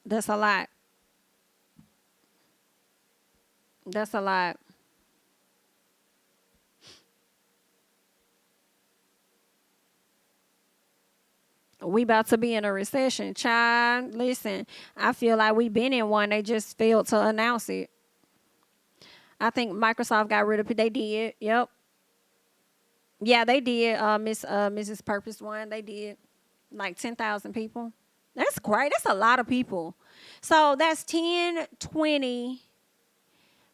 that's a lot. That's a lot. We about to be in a recession. Child, listen, I feel like we been in one. They just failed to announce it. I think Microsoft got rid of it. They did. Yep. Yeah, they did. Mrs. Purpose one. They did like 10,000 people. That's great. That's a lot of people. So that's 10, 20,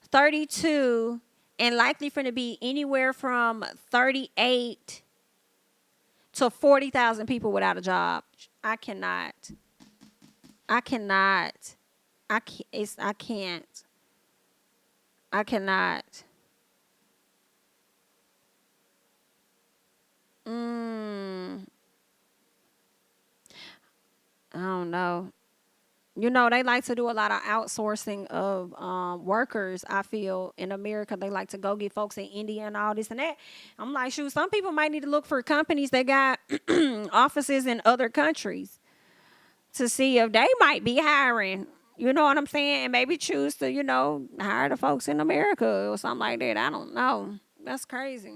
32, and likely for to be anywhere from 38 to 40,000 people without a job. I cannot. I cannot. I can't. I cannot. Mm, I don't know. You know, they like to do a lot of outsourcing of workers. I feel in America, they like to go get folks in India and all this and that. I'm like, shoot, some people might need to look for companies that got offices in other countries to see if they might be hiring. You know what I'm saying? And maybe choose to, hire the folks in America or something like that. I don't know. That's crazy.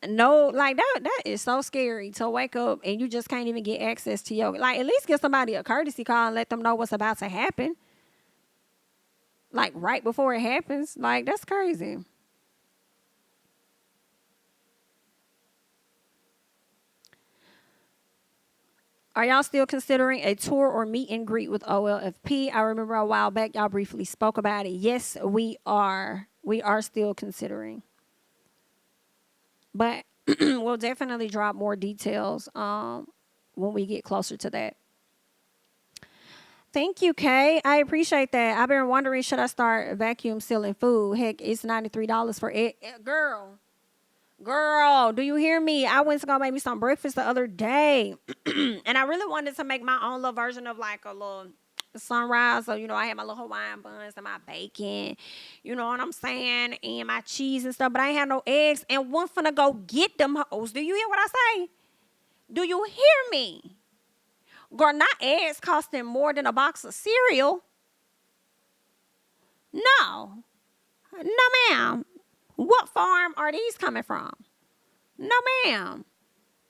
No, like that is so scary to wake up and you just can't even get access to your, like, at least give somebody a courtesy call and let them know what's about to happen. Like right before it happens. Like, that's crazy. Are y'all still considering a tour or meet and greet with OLFP? I remember a while back y'all briefly spoke about it. Yes, we are. We are still considering. But we'll definitely drop more details when we get closer to that. Thank you, Kay. I appreciate that. I've been wondering, should I start vacuum sealing food? Heck, it's $93 for it. Girl, do you hear me? I went to go make me some breakfast the other day. And I really wanted to make my own little version of like a little sunrise. So, I had my little Hawaiian buns and my bacon. You know what I'm saying? And my cheese and stuff. But I ain't had no eggs. And one finna go get them hoes. Do you hear what I say? Do you hear me? Girl, not eggs costing more than a box of cereal. No. No, ma'am. What farm are these coming from? No, ma'am.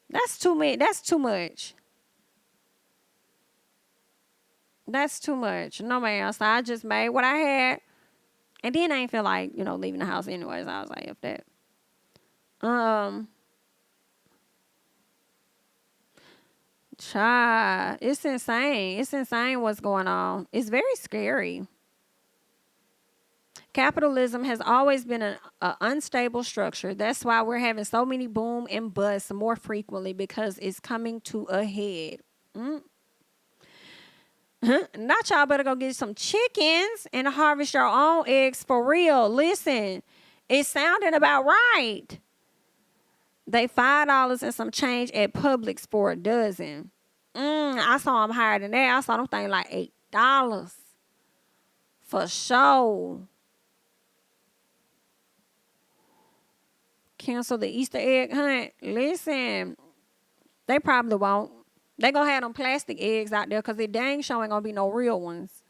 That's too much. That's too much. That's too much. No, ma'am. So I just made what I had. And then I ain't feel like, leaving the house anyways. I was like, if that. Um, Child, it's insane. It's insane what's going on. It's very scary. Capitalism has always been an unstable structure. That's why we're having so many boom and bust more frequently because it's coming to a head. Mm. Not y'all better go get some chickens and harvest your own eggs for real. Listen, it's sounding about right. They $5 and some change at Publix for a dozen. I saw them higher than that. I saw them things like $8 for sure. Cancel the Easter egg hunt. Listen, they probably won't. They gonna have them plastic eggs out there because they dang sure ain't gonna be no real ones.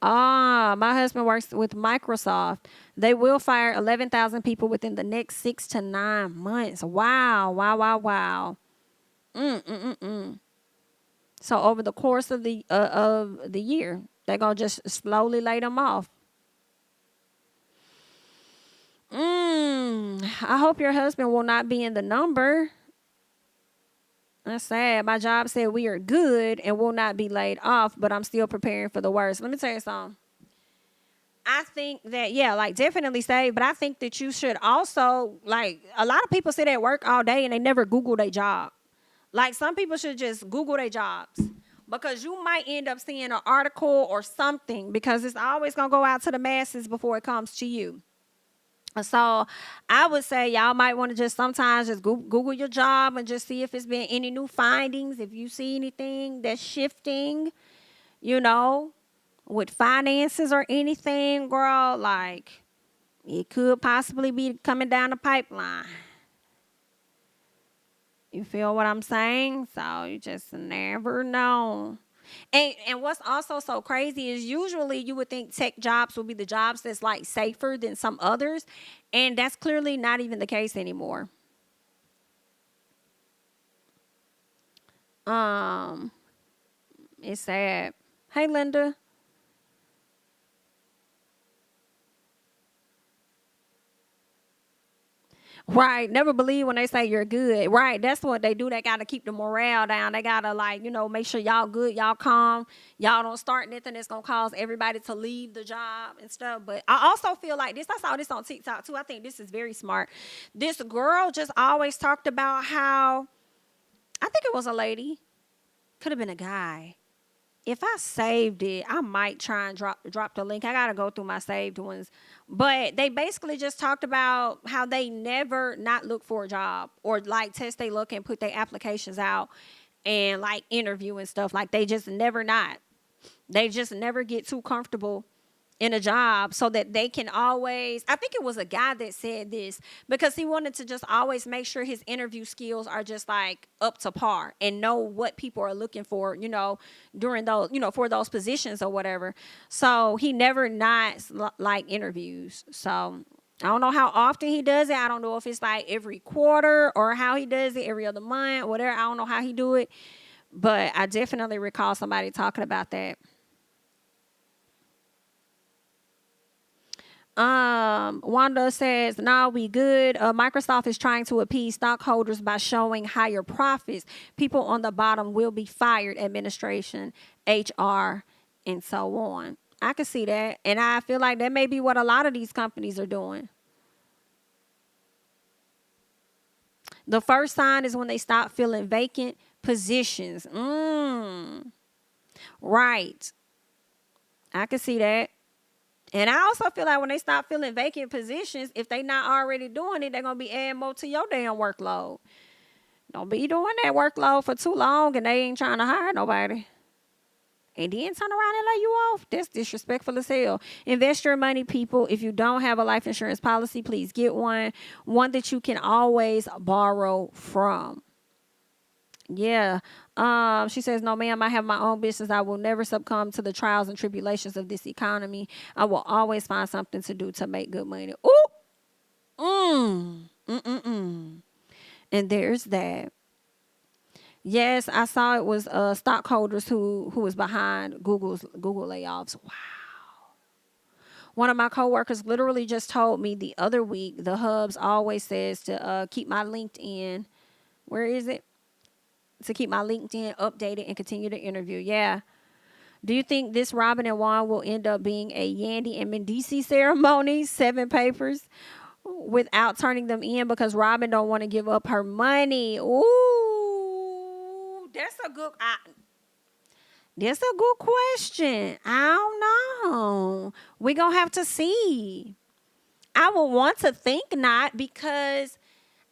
My husband works with Microsoft. They will fire 11,000 people within the next 6 to 9 months. Wow, wow, wow, wow. So over the course of the year, they're gonna just slowly lay them off. I hope your husband will not be in the number. That's sad. My job said we are good and will not be laid off, but I'm still preparing for the worst. Let me tell you something. I think that, yeah, like definitely stay, but I think that you should also, like, a lot of people sit at work all day and they never Google their job. Like, some people should just Google their jobs because you might end up seeing an article or something because it's always going to go out to the masses before it comes to you. So I would say y'all might want to just sometimes just Google your job and just see if it's been any new findings. If you see anything that's shifting, you know, with finances or anything, girl, like it could possibly be coming down the pipeline. You feel what I'm saying? So you just never know. And what's also so crazy is usually you would think tech jobs will be the jobs that's like safer than some others, and that's clearly not even the case anymore. Um, it's sad. Hey, Linda. Right. Never believe when they say you're good. Right. That's what they do. They got to keep the morale down. They got to, like, make sure y'all good, y'all calm. Y'all don't start nothing that's going to cause everybody to leave the job and stuff. But I also feel like this, I saw this on TikTok too. I think this is very smart. This girl just always talked about how, I think it was a lady, could have been a guy. If I saved it, I might try and drop the link. I gotta go through my saved ones. But they basically just talked about how they never not look for a job or like test they look and put their applications out and like interview and stuff. Like they just never not. They just never get too comfortable in a job so that they can always, I think it was a guy that said this because he wanted to just always make sure his interview skills are just like up to par and know what people are looking for, during those, for those positions or whatever. So he never not like interviews. So I don't know how often he does it. I don't know if it's like every quarter or how he does it every other month, whatever. I don't know how he do it, but I definitely recall somebody talking about that. Wanda says, "Nah, we good. Microsoft is trying to appease stockholders by showing higher profits. People on the bottom will be fired. Administration, HR, and so on." I can see that, and I feel like that may be what a lot of these companies are doing. The first sign is when they stop filling vacant positions. Right. I can see that. And I also feel like when they stop filling vacant positions, if they not already doing it, they're gonna be adding more to your damn workload. Don't be doing that workload for too long and they ain't trying to hire nobody. And then turn around and lay you off. That's disrespectful as hell. Invest your money, people. If you don't have a life insurance policy, please get one that you can always borrow from. Yeah. She says, "No, ma'am, I have my own business. I will never succumb to the trials and tribulations of this economy. I will always find something to do to make good money." Ooh. Mm. And there's that. Yes, I saw it was stockholders who was behind Google layoffs. Wow. One of my coworkers literally just told me the other week the Hubs always says to keep my LinkedIn. Where is it? To keep my LinkedIn updated and continue to interview. Yeah. Do you think this Robin and Juan will end up being a Yandy and Mendici ceremony, 7 papers, without turning them in because Robin don't want to give up her money? Ooh, that's a good question. I don't know. We gonna have to see. I would want to think not because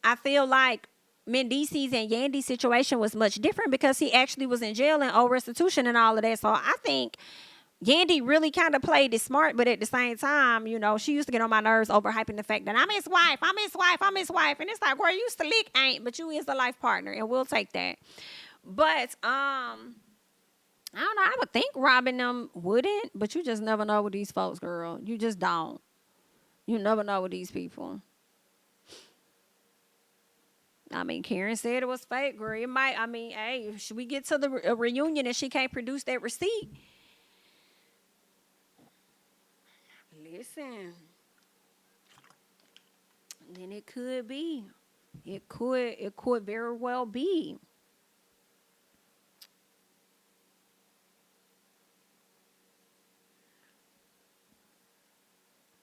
I feel like Mendici's and Yandy's situation was much different because he actually was in jail and owed restitution and all of that. So I think Yandy really kind of played it smart, but at the same time, she used to get on my nerves overhyping the fact that I'm his wife, I'm his wife, I'm his wife. And it's like, girl, you used to lick ain't, but you is the life partner, and we'll take that. But I don't know. I would think robbing them wouldn't, but you just never know with these folks, girl. You just don't. You never know with these people. I mean, Karen said it was fake, girl. It might. I mean, hey, if we get to the reunion and she can't produce that receipt, listen, then it could be. It could very well be.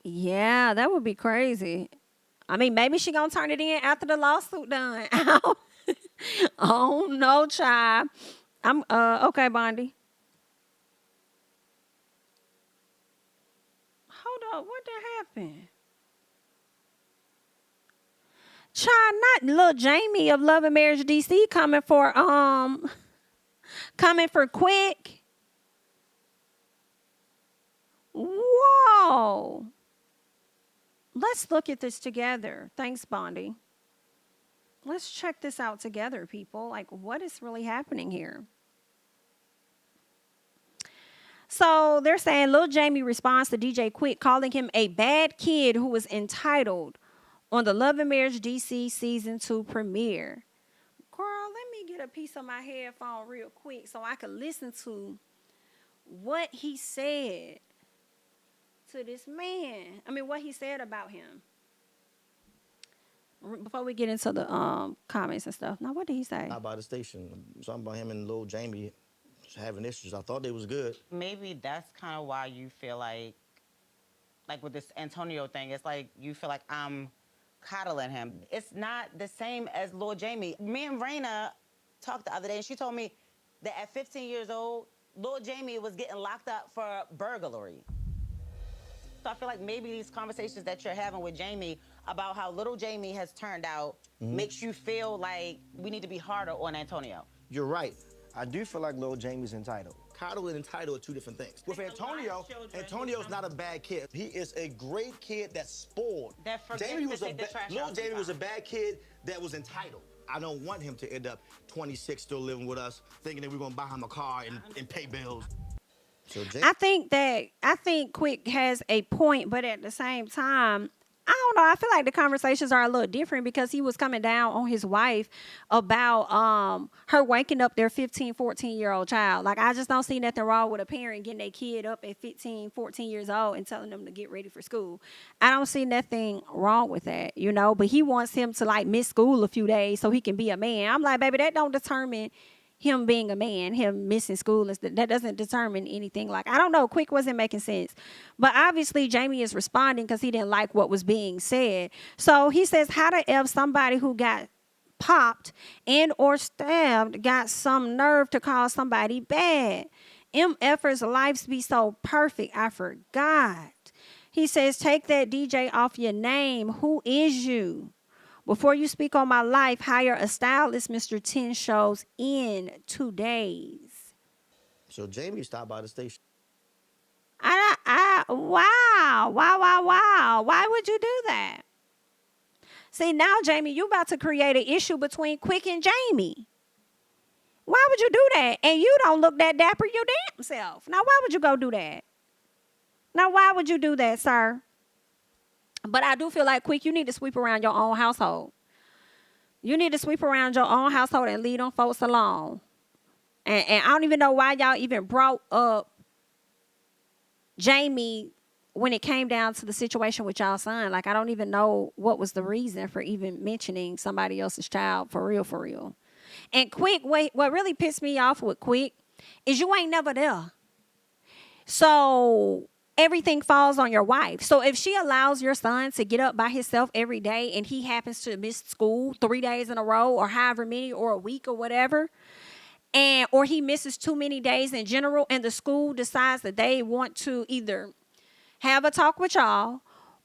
Yeah, that would be crazy. I mean, maybe she gonna turn it in after the lawsuit done. Oh no, child. I'm okay, Bondi. Hold up, what that happened? Child, not Lil'Jamie of Love and Marriage DC coming for quick. Whoa. Let's look at this together. Thanks, Bondi. Let's check this out together, people. Like, what is really happening here? So they're saying Lil'Jamie responds to DJ Quick, calling him a bad kid who was entitled on the Love and Marriage DC Season 2 premiere. Girl, let me get a piece of my headphone real quick so I can listen to what he said to this man. I mean, what he said about him. Before we get into the comments and stuff. Now, what did he say? Not by the station. Something about him and Lil'Jamie having issues. I thought they was good. Maybe that's kind of why you feel like with this Antonio thing, it's like you feel like I'm coddling him. It's not the same as Lil'Jamie. Me and Raina talked the other day, and she told me that at 15 years old, Lil'Jamie was getting locked up for burglary. So I feel like maybe these conversations that you're having with Jamie about how Lil'Jamie has turned out makes you feel like we need to be harder on Antonio. You're right. I do feel like Lil'Jamie's entitled. Coddle and entitled are two different things. With Antonio, Antonio's not a bad kid. He is a great kid that's spoiled. Lil'Jamie was a bad kid that was entitled. I don't want him to end up 26 still living with us, thinking that we're gonna buy him a car and pay bills. So I think Quick has a point, but at the same time, I don't know. I feel like the conversations are a little different because he was coming down on his wife about her waking up their 15, 14-year-old child. Like, I just don't see nothing wrong with a parent getting their kid up at 15, 14 years old and telling them to get ready for school. I don't see nothing wrong with that, you know, but he wants him to, like, miss school a few days so he can be a man. I'm like, baby, that don't determine him being a man, him missing school, that doesn't determine anything. Like, I don't know, Quick wasn't making sense. But obviously, Jamie is responding because he didn't like what was being said. So he says, how the F somebody who got popped and or stabbed got some nerve to call somebody bad? MFers' lives be so perfect, I forgot. He says, take that DJ off your name. Who is you? Before you speak on my life, hire a stylist, Mr. 10 shows in 2 days. So Jamie stopped by the station. Wow. Why would you do that? See, now, Jamie, you about to create an issue between Quick and Jamie. Why would you do that? And you don't look that dapper your damn self. Now, why would you go do that? Now, why would you do that, sir? But I do feel like, Quick, you need to sweep around your own household. You need to sweep around your own household and leave them folks alone. And I don't even know why y'all even brought up Jamie when it came down to the situation with y'all son. Like, I don't even know what was the reason for even mentioning somebody else's child for real. And Quick, what really pissed me off with Quick is you ain't never there. So everything falls on your wife. So if she allows your son to get up by himself every day and he happens to miss school 3 days in a row or however many or a week or whatever, or he misses too many days in general and the school decides that they want to either have a talk with y'all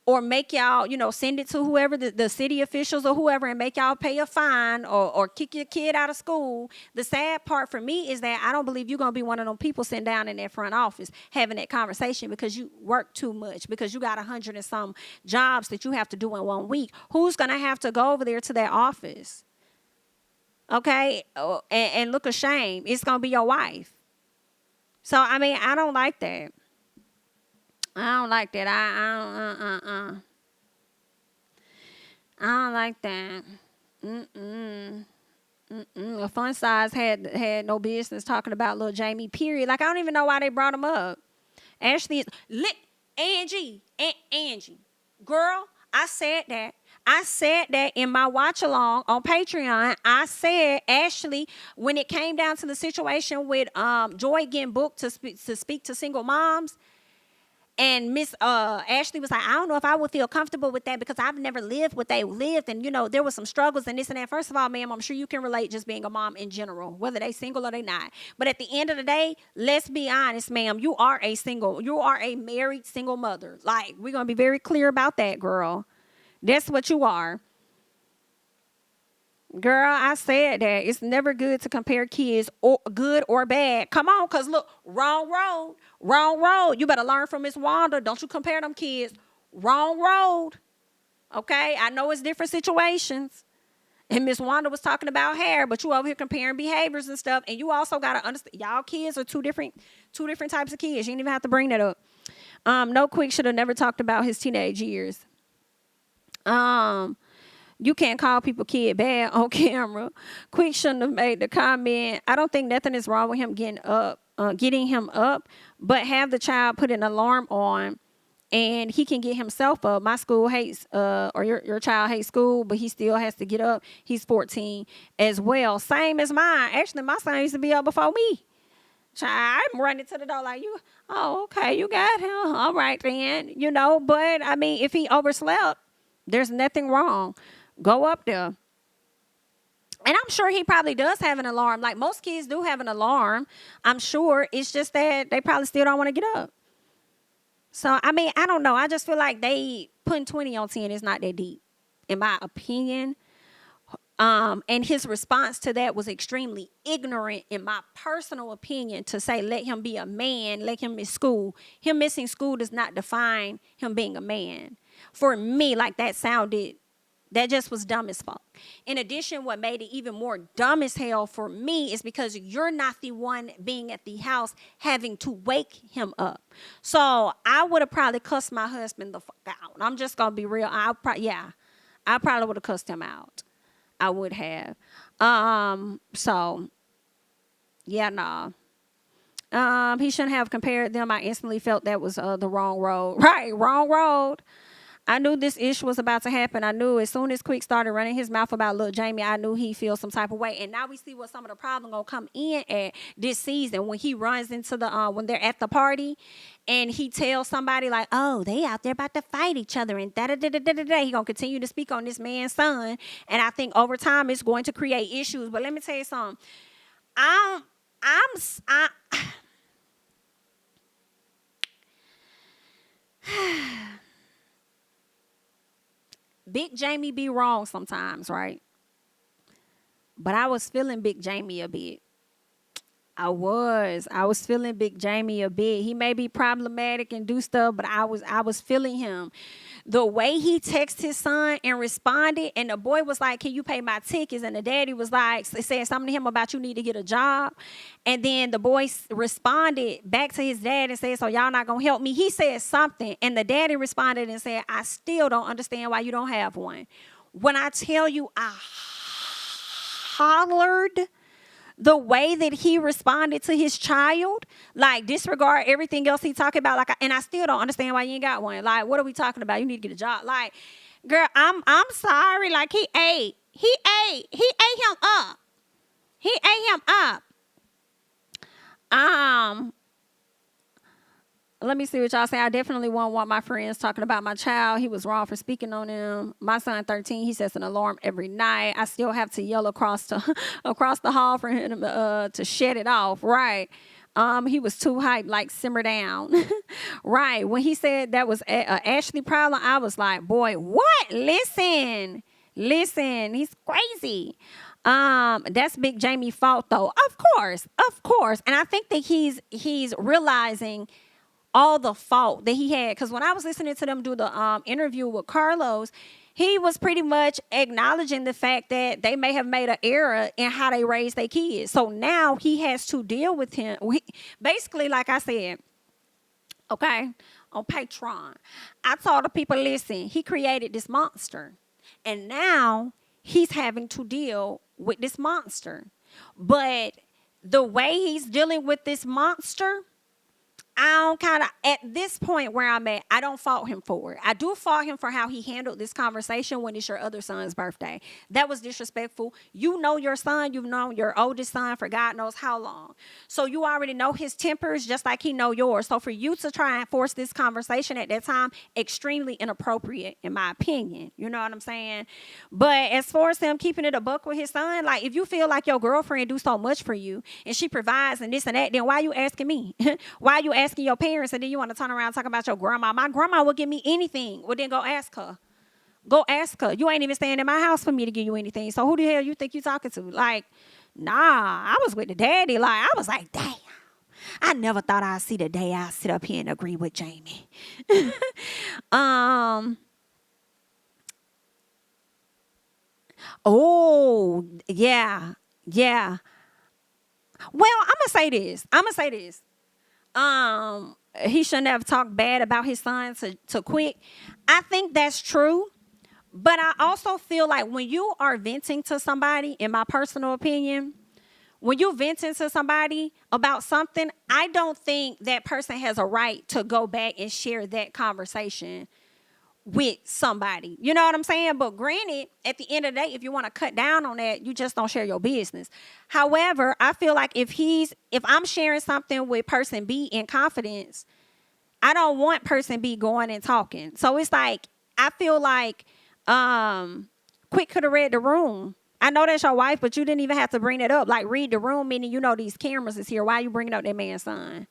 or make y'all, send it to whoever, the city officials or whoever, and make y'all pay a fine or kick your kid out of school. The sad part for me is that I don't believe you're going to be one of them people sitting down in that front office having that conversation because you work too much, because you got 100 and some jobs that you have to do in 1 week. Who's going to have to go over there to that office? Okay? And look ashamed. It's going to be your wife. So, I mean, I don't like that. I don't like that. I don't like that. The Fun Size had no business talking about Lil'Jamie, period. Like, I don't even know why they brought him up. Ashley is Angie. Girl, I said that. I said that in my watch along on Patreon. I said, Ashley, when it came down to the situation with Joy getting booked to speak to single moms, and Miss Ashley was like, I don't know if I would feel comfortable with that because I've never lived what they lived. And, there was some struggles and this and that. First of all, ma'am, I'm sure you can relate just being a mom in general, whether they single or they not. But at the end of the day, let's be honest, ma'am, you are a married single mother. Like, we're going to be very clear about that, girl. That's what you are. Girl, I said that. It's never good to compare kids, or good or bad. Come on, because look, wrong road. Wrong road. You better learn from Miss Wanda. Don't you compare them kids. Wrong road. Okay? I know it's different situations. And Miss Wanda was talking about hair, but you over here comparing behaviors and stuff. And you also gotta understand, y'all kids are two different types of kids. You didn't even have to bring that up. No, Quick should have never talked about his teenage years. You can't call people kid bad on camera. Quick shouldn't have made the comment. I don't think nothing is wrong with him getting him up, but have the child put an alarm on, and he can get himself up. My school hates, or your child hates school, but he still has to get up. He's 14 as well. Same as mine. Actually, my son used to be up before me. Child, I'm running to the door like, you, oh, okay, you got him. All right, then. But, I mean, if he overslept, there's nothing wrong. Go up there. And I'm sure he probably does have an alarm. Like most kids do have an alarm. I'm sure. It's just that they probably still don't want to get up. So, I mean, I don't know. I just feel like they putting 20 on 10 is not that deep, in my opinion. And his response to that was extremely ignorant, in my personal opinion, to say, let him be a man, let him miss school. Him missing school does not define him being a man. For me, like that just was dumb as fuck. In addition, what made it even more dumb as hell for me is because you're not the one being at the house having to wake him up. So I would have probably cussed my husband the fuck out. I'm just going to be real. I probably would have cussed him out. I would have. So, yeah, nah. He shouldn't have compared them. I instantly felt that was the wrong road. Right, wrong road. I knew this issue was about to happen. I knew as soon as Quick started running his mouth about Lil'Jamie, I knew he feels some type of way. And now we see what some of the problem gonna come in at this season when he runs into when they're at the party and he tells somebody like, oh, they out there about to fight each other and da-da-da-da-da-da. He gonna continue to speak on this man's son. And I think over time it's going to create issues. But let me tell you something. Big Jamie be wrong sometimes, right? But I was feeling Big Jamie a bit. I was feeling Big Jamie a bit. He may be problematic and do stuff, but I was feeling him. The way he texted his son and responded, and the boy was like, can you pay my tickets? And the daddy was like, said something to him about you need to get a job. And then the boy responded back to his dad and said, so y'all not gonna help me? He said something, and the daddy responded and said, I still don't understand why you don't have one. When I tell you I hollered, the way that he responded to his child, like disregard everything else he talking about, like, and I still don't understand why you ain't got one. Like, what are we talking about? You need to get a job. Like, girl, I'm sorry. Like, he ate him up. He ate him up. Let me see what y'all say. I definitely won't want my friends talking about my child. He was wrong for speaking on him. My son, 13, he sets an alarm every night. I still have to yell across the hall for him to shut it off. Right. He was too hyped, like simmer down. Right. When he said that was a Ashley problem, I was like, boy, what? Listen, he's crazy. That's Big Jamie's fault though. Of course. And I think that he's realizing all the fault that he had. Because when I was listening to them do the interview with Carlos, he was pretty much acknowledging the fact that they may have made an error in how they raised their kids. So now he has to deal with him. Basically, like I said, okay, on Patreon, I told the people, listen, he created this monster. And now he's having to deal with this monster. But the way he's dealing with this monster, at this point where I'm at, I don't fault him for it. I do fault him for how he handled this conversation when it's your other son's birthday. That was disrespectful. You know your son. You've known your oldest son for God knows how long. So you already know his tempers just like he know yours. So for you to try and force this conversation at that time, extremely inappropriate in my opinion. You know what I'm saying? But as far as him keeping it a buck with his son, like if you feel like your girlfriend do so much for you and she provides and this and that, then why you asking me? Why you asking your parents and then you want to turn around and talk about your grandma? My grandma would give me anything. Well, then go ask her. Go ask her. You ain't even staying in my house for me to give you anything. So who the hell you think you talking to? Like, nah, I was with the daddy. Like, I was like, damn. I never thought I'd see the day I sit up here and agree with Jamie. Oh, yeah. Yeah. Well, I'm gonna say this. He shouldn't have talked bad about his son to Quick. I think that's true. But I also feel like when you are venting to somebody, in my personal opinion, when you venting to somebody about something, I don't think that person has a right to go back and share that conversation with somebody. You know what I'm saying? But granted, at the end of the day, if you want to cut down on that, you just don't share your business. However, I feel like if I'm sharing something with person B in confidence, I don't want person B going and talking. So it's like, I feel like Quick could have read the room. I know that's your wife, but you didn't even have to bring it up. Like, read the room, meaning you know these cameras is here. Why are you bringing up that man's son?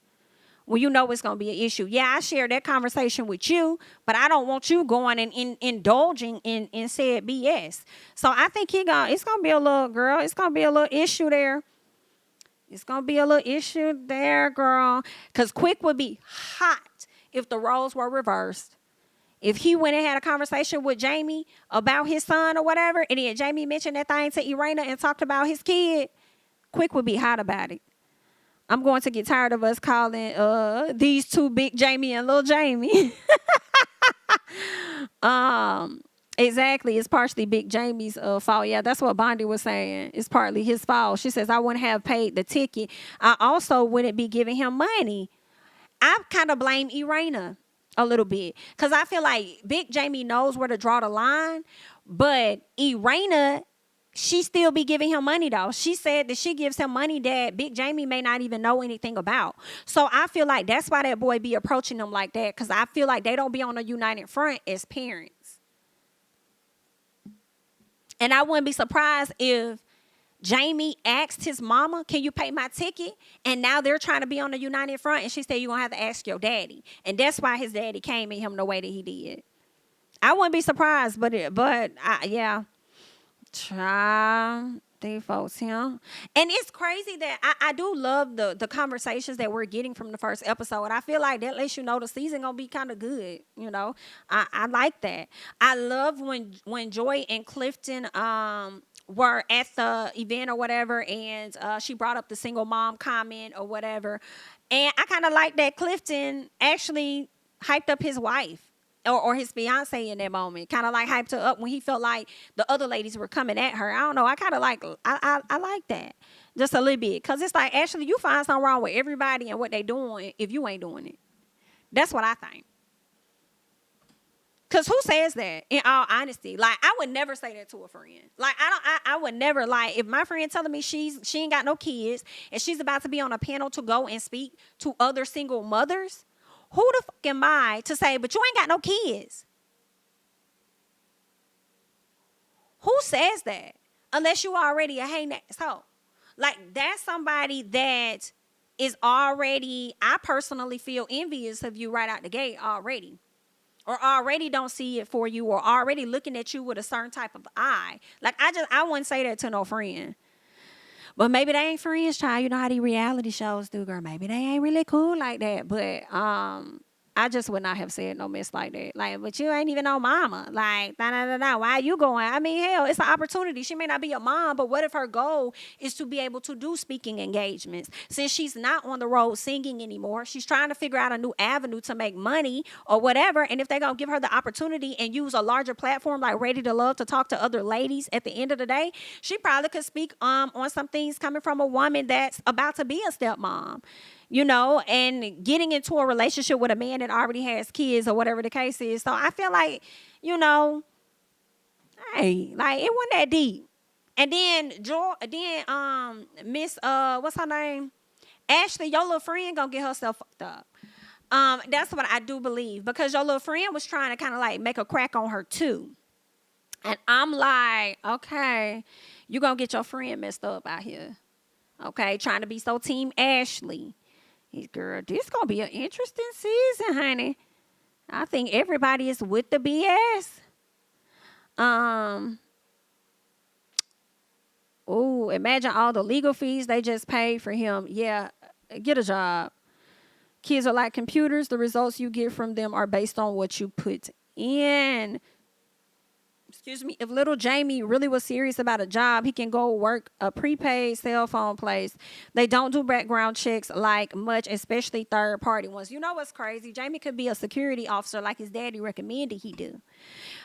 Well, you know it's going to be an issue. Yeah, I shared that conversation with you, but I don't want you going and indulging in said BS. So I think it's going to be a little, girl, it's going to be a little issue there. It's going to be a little issue there, girl. Because Quick would be hot if the roles were reversed. If he went and had a conversation with Jamie about his son or whatever, and then Jamie mentioned that thing to Irena and talked about his kid, Quick would be hot about it. I'm going to get tired of us calling these two Big Jamie and Lil'Jamie. Exactly. It's partially Big Jamie's fault. Yeah, that's what Bondi was saying. It's partly his fault. She says, I wouldn't have paid the ticket. I also wouldn't be giving him money. I kind of blame Irena a little bit, because I feel like Big Jamie knows where to draw the line, but Irena, she still be giving him money though. She said that she gives him money that Big Jamie may not even know anything about. So I feel like that's why that boy be approaching them like that, because I feel like they don't be on a united front as parents. And I wouldn't be surprised if Jamie asked his mama, can you pay my ticket? And now they're trying to be on the united front, and she said, you're going to have to ask your daddy. And that's why his daddy came at him the way that he did. I wouldn't be surprised, yeah. Try these folks here. And it's crazy that I do love the conversations that we're getting from the first episode. I feel like that lets you know the season going to be kind of good, you know. I like that. I love when Joy and Clifton were at the event or whatever, and she brought up the single mom comment or whatever. And I kind of like that Clifton actually hyped up his wife or his fiance in that moment. Kind of like hyped her up when he felt like the other ladies were coming at her. I don't know. I kind of like, I like that just a little bit. Because it's like, actually, you find something wrong with everybody and what they doing if you ain't doing it. That's what I think. Because who says that, in all honesty? Like, I would never say that to a friend. Like, I would never, like, if my friend telling me she ain't got no kids and she's about to be on a panel to go and speak to other single mothers, who the fuck am I to say, but you ain't got no kids? Who says that? Unless you already a hang asshole. Like, that's somebody that is already, I personally feel envious of you right out the gate already. Or already don't see it for you, or already looking at you with a certain type of eye. Like, I wouldn't say that to no friend. But maybe they ain't friends, child. You know how these reality shows do, girl. Maybe they ain't really cool like that. But I just would not have said no mess like that. Like, but you ain't even no mama. Like, why are you going? I mean, hell, it's an opportunity. She may not be a mom, but what if her goal is to be able to do speaking engagements? Since she's not on the road singing anymore, she's trying to figure out a new avenue to make money or whatever. And if they're going to give her the opportunity and use a larger platform like Ready to Love to talk to other ladies at the end of the day, she probably could speak on some things coming from a woman that's about to be a stepmom. You know, and getting into a relationship with a man that already has kids or whatever the case is. So I feel like, you know, hey, like, it wasn't that deep. And then Miss what's her name? Ashley, your little friend gonna get herself fucked up. That's what I do believe, because your little friend was trying to kind of like make a crack on her too. And I'm like, okay, you gonna get your friend messed up out here. Okay, trying to be so team Ashley. Girl, this gonna be an interesting season, honey. I think everybody is with the BS. Um, oh, imagine all the legal fees they just paid for him. Yeah, get a job. Kids are like computers. The results you get from them are based on what you put in. Excuse me. If Lil'Jamie really was serious about a job, he can go work a prepaid cell phone place. They don't do background checks like much, especially third party ones. You know what's crazy? Jamie could be a security officer like his daddy recommended he do.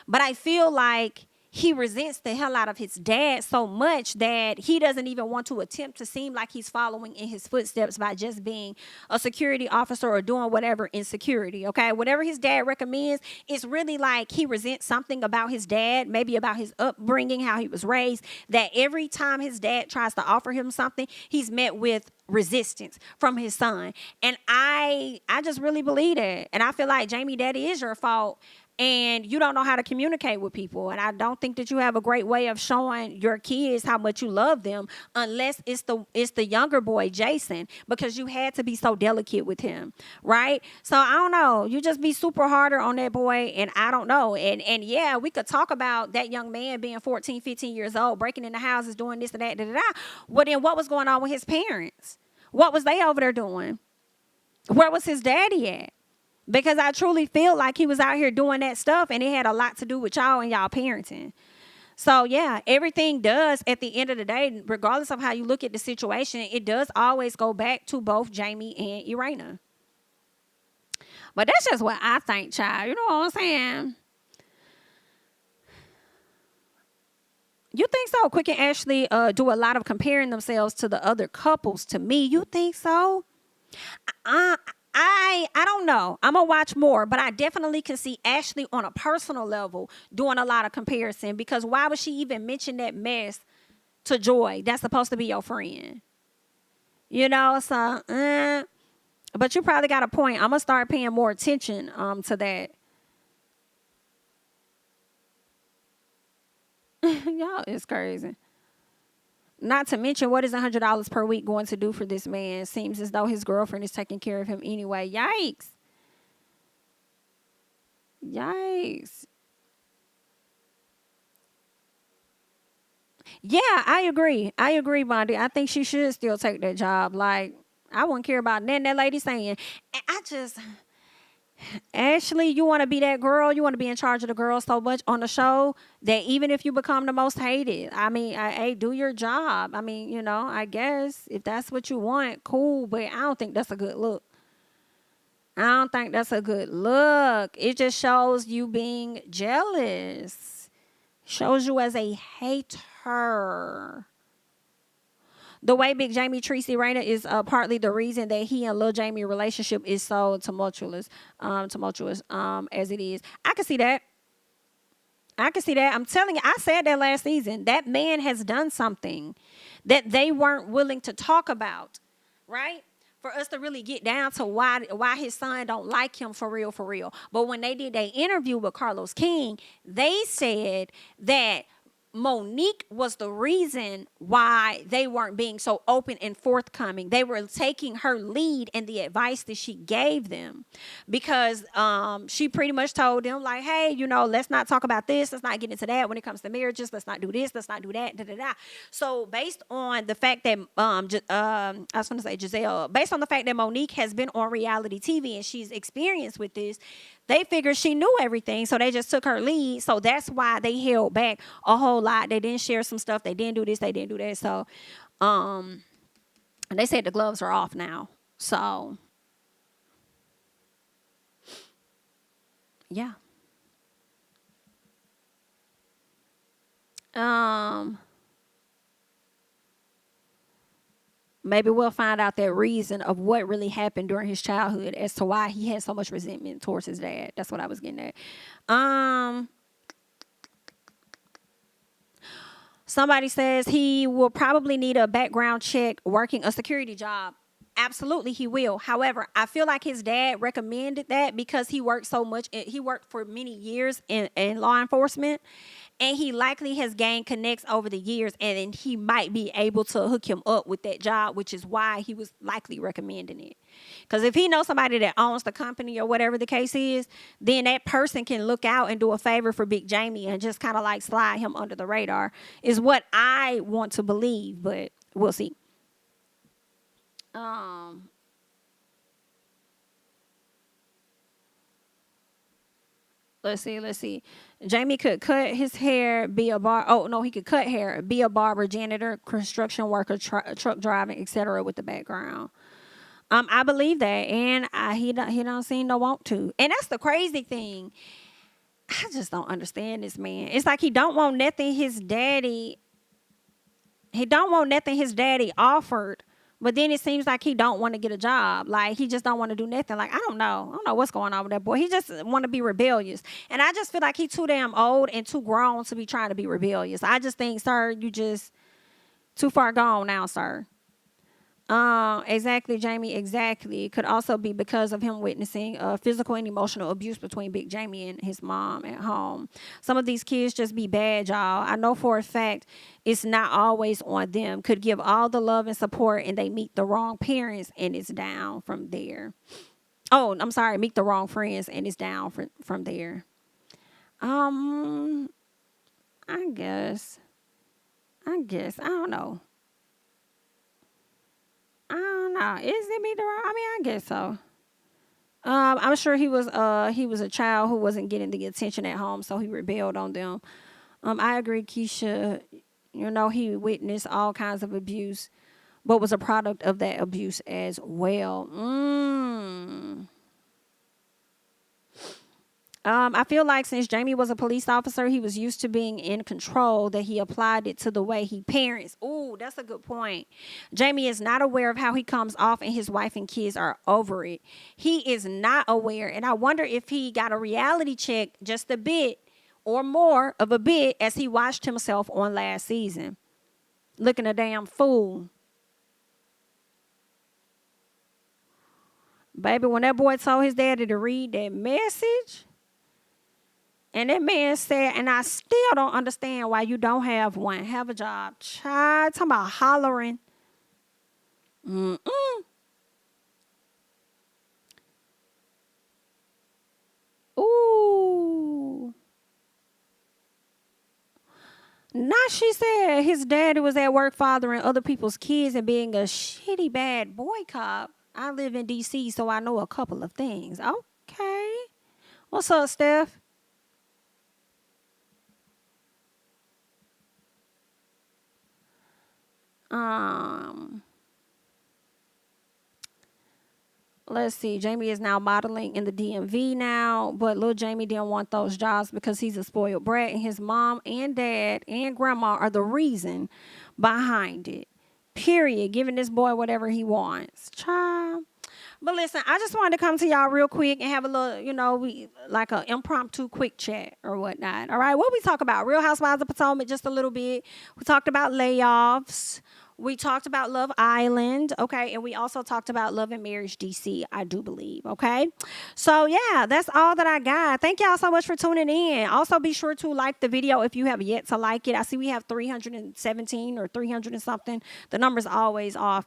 But I feel like he resents the hell out of his dad so much that he doesn't even want to attempt to seem like he's following in his footsteps by just being a security officer or doing whatever in security, okay? Whatever his dad recommends, it's really like he resents something about his dad, maybe about his upbringing, how he was raised, that every time his dad tries to offer him something, he's met with resistance from his son. And I just really believe that. And I feel like, Jamie, that is your fault. And you don't know how to communicate with people. And I don't think that you have a great way of showing your kids how much you love them, unless it's the younger boy, Jason, because you had to be so delicate with him, right? So I don't know. You just be super harder on that boy, and I don't know. And yeah, we could talk about that young man being 14, 15 years old, breaking into houses, doing this and that, da-da-da. Well, then what was going on with his parents? What was they over there doing? Where was his daddy at? Because I truly feel like he was out here doing that stuff, and it had a lot to do with y'all and y'all parenting. So, yeah, everything does, at the end of the day, regardless of how you look at the situation, it does always go back to both Jamie and Irena. But that's just what I think, child. You know what I'm saying? You think so? Quick and Ashley do a lot of comparing themselves to the other couples. To me, you think so? I don't know. I'm going to watch more, but I definitely can see Ashley on a personal level doing a lot of comparison, because why would she even mention that mess to Joy? That's supposed to be your friend. You know, so, but you probably got a point. I'm going to start paying more attention to that. Y'all is crazy. Not to mention, what is $100 per week going to do for this man? Seems as though his girlfriend is taking care of him anyway. Yikes. Yikes. Yeah, I agree. I agree, Bondi. I think she should still take that job. Like, I wouldn't care about nothing that lady saying. And I just... Ashley, you want to be that girl. You want to be in charge of the girls so much on the show that even if you become the most hated, I mean, hey, do your job. I mean, you know, I guess if that's what you want, cool. But I don't think that's a good look. I don't think that's a good look. It just shows you being jealous. Shows you as a hater. The way Big Jamie treats Irena is partly the reason that he and Lil'Jamie relationship is so tumultuous as it is. I can see that. I can see that. I'm telling you, I said that last season. That man has done something that they weren't willing to talk about, right? For us to really get down to why his son don't like him for real, for real. But when they did their interview with Carlos King, they said that Monique was the reason why they weren't being so open and forthcoming. They were taking her lead in the advice that she gave them, because she pretty much told them, like, hey, you know, let's not talk about this. Let's not get into that when it comes to marriages. Let's not do this. Let's not do that. Da, da, da. So based on the fact that, I was going to say Giselle, based on the fact that Monique has been on reality TV and she's experienced with this, they figured she knew everything, so they just took her lead. So that's why they held back a whole lot. They didn't share some stuff. They didn't do this. They didn't do that. So, and they said the gloves are off now. So, yeah. Maybe we'll find out that reason of what really happened during his childhood as to why he had so much resentment towards his dad. That's what I was getting at. Somebody says he will probably need a background check working a security job. Absolutely, he will. However, I feel like his dad recommended that because he worked so much. He worked for many years in law enforcement. and he likely has gained connects over the years, and then he might be able to hook him up with that job, which is why he was likely recommending it. Because if he knows somebody that owns the company or whatever the case is, then that person can look out and do a favor for Big Jamie and just kind of like slide him under the radar, is what I want to believe, but we'll see. Let's see. Jamie could cut his hair, be a bar. Oh no, he could cut hair, be a barber, janitor, construction worker, truck driving, etc. with the background. I believe that, and he don't seem to want to. And that's the crazy thing. I just don't understand this man. It's like he don't want nothing his daddy. He don't want nothing his daddy offered. But then it seems like he don't want to get a job. Like, he just don't want to do nothing. Like, I don't know what's going on with that boy. He just want to be rebellious. And I just feel like he too damn old and too grown to be trying to be rebellious. I just think, sir, you just too far gone now, sir. Exactly, Jamie, exactly. It could also be because of him witnessing physical and emotional abuse between Big Jamie and his mom at home. Some of these kids just be bad, y'all. I know for a fact it's not always on them. Could give all the love and support, and they meet the wrong parents, and it's down from there. Oh, I'm sorry, meet the wrong friends, and it's down from there. I guess. I don't know. I don't know. Is it me the wrong? I mean, I guess so. I'm sure he was a child who wasn't getting the attention at home, so he rebelled on them. I agree, Keisha. You know, he witnessed all kinds of abuse, but was a product of that abuse as well. I feel like since Jamie was a police officer, he was used to being in control, that he applied it to the way he parents. Ooh, that's a good point. Jamie is not aware of how he comes off, and his wife and kids are over it. He is not aware, and I wonder if he got a reality check just a bit or more of a bit as he watched himself on last season. Looking a damn fool. Baby, when that boy told his daddy to read that message, and that man said, and I still don't understand why you don't have one. Have a job. Child, talking about hollering. Ooh. Now she said his daddy was at work fathering other people's kids and being a shitty bad boy cop. I live in D.C., so I know a couple of things. Okay. What's up, Steph? Let's see. Jamie is now modeling in the DMV now, but Lil'Jamie didn't want those jobs because he's a spoiled brat, and his mom and dad and grandma are the reason behind it. Period. Giving this boy whatever he wants. Child. But listen, I just wanted to come to y'all real quick and have a little, like an impromptu quick chat or whatnot. All right. What we talk about? Real Housewives of Potomac just a little bit. We talked about layoffs. We talked about Love Island, okay, and we also talked about Love and Marriage DC, I do believe, okay? So, yeah, that's all that I got. Thank y'all so much for tuning in. Also, be sure to like the video if you have yet to like it. I see we have 317 or 300 and something. The number's always off.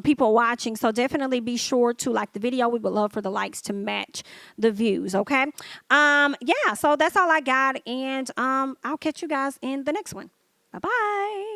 People watching, so definitely be sure to like the video. We would love for the likes to match the views, okay? Yeah, so that's all I got, and I'll catch you guys in the next one. Bye-bye.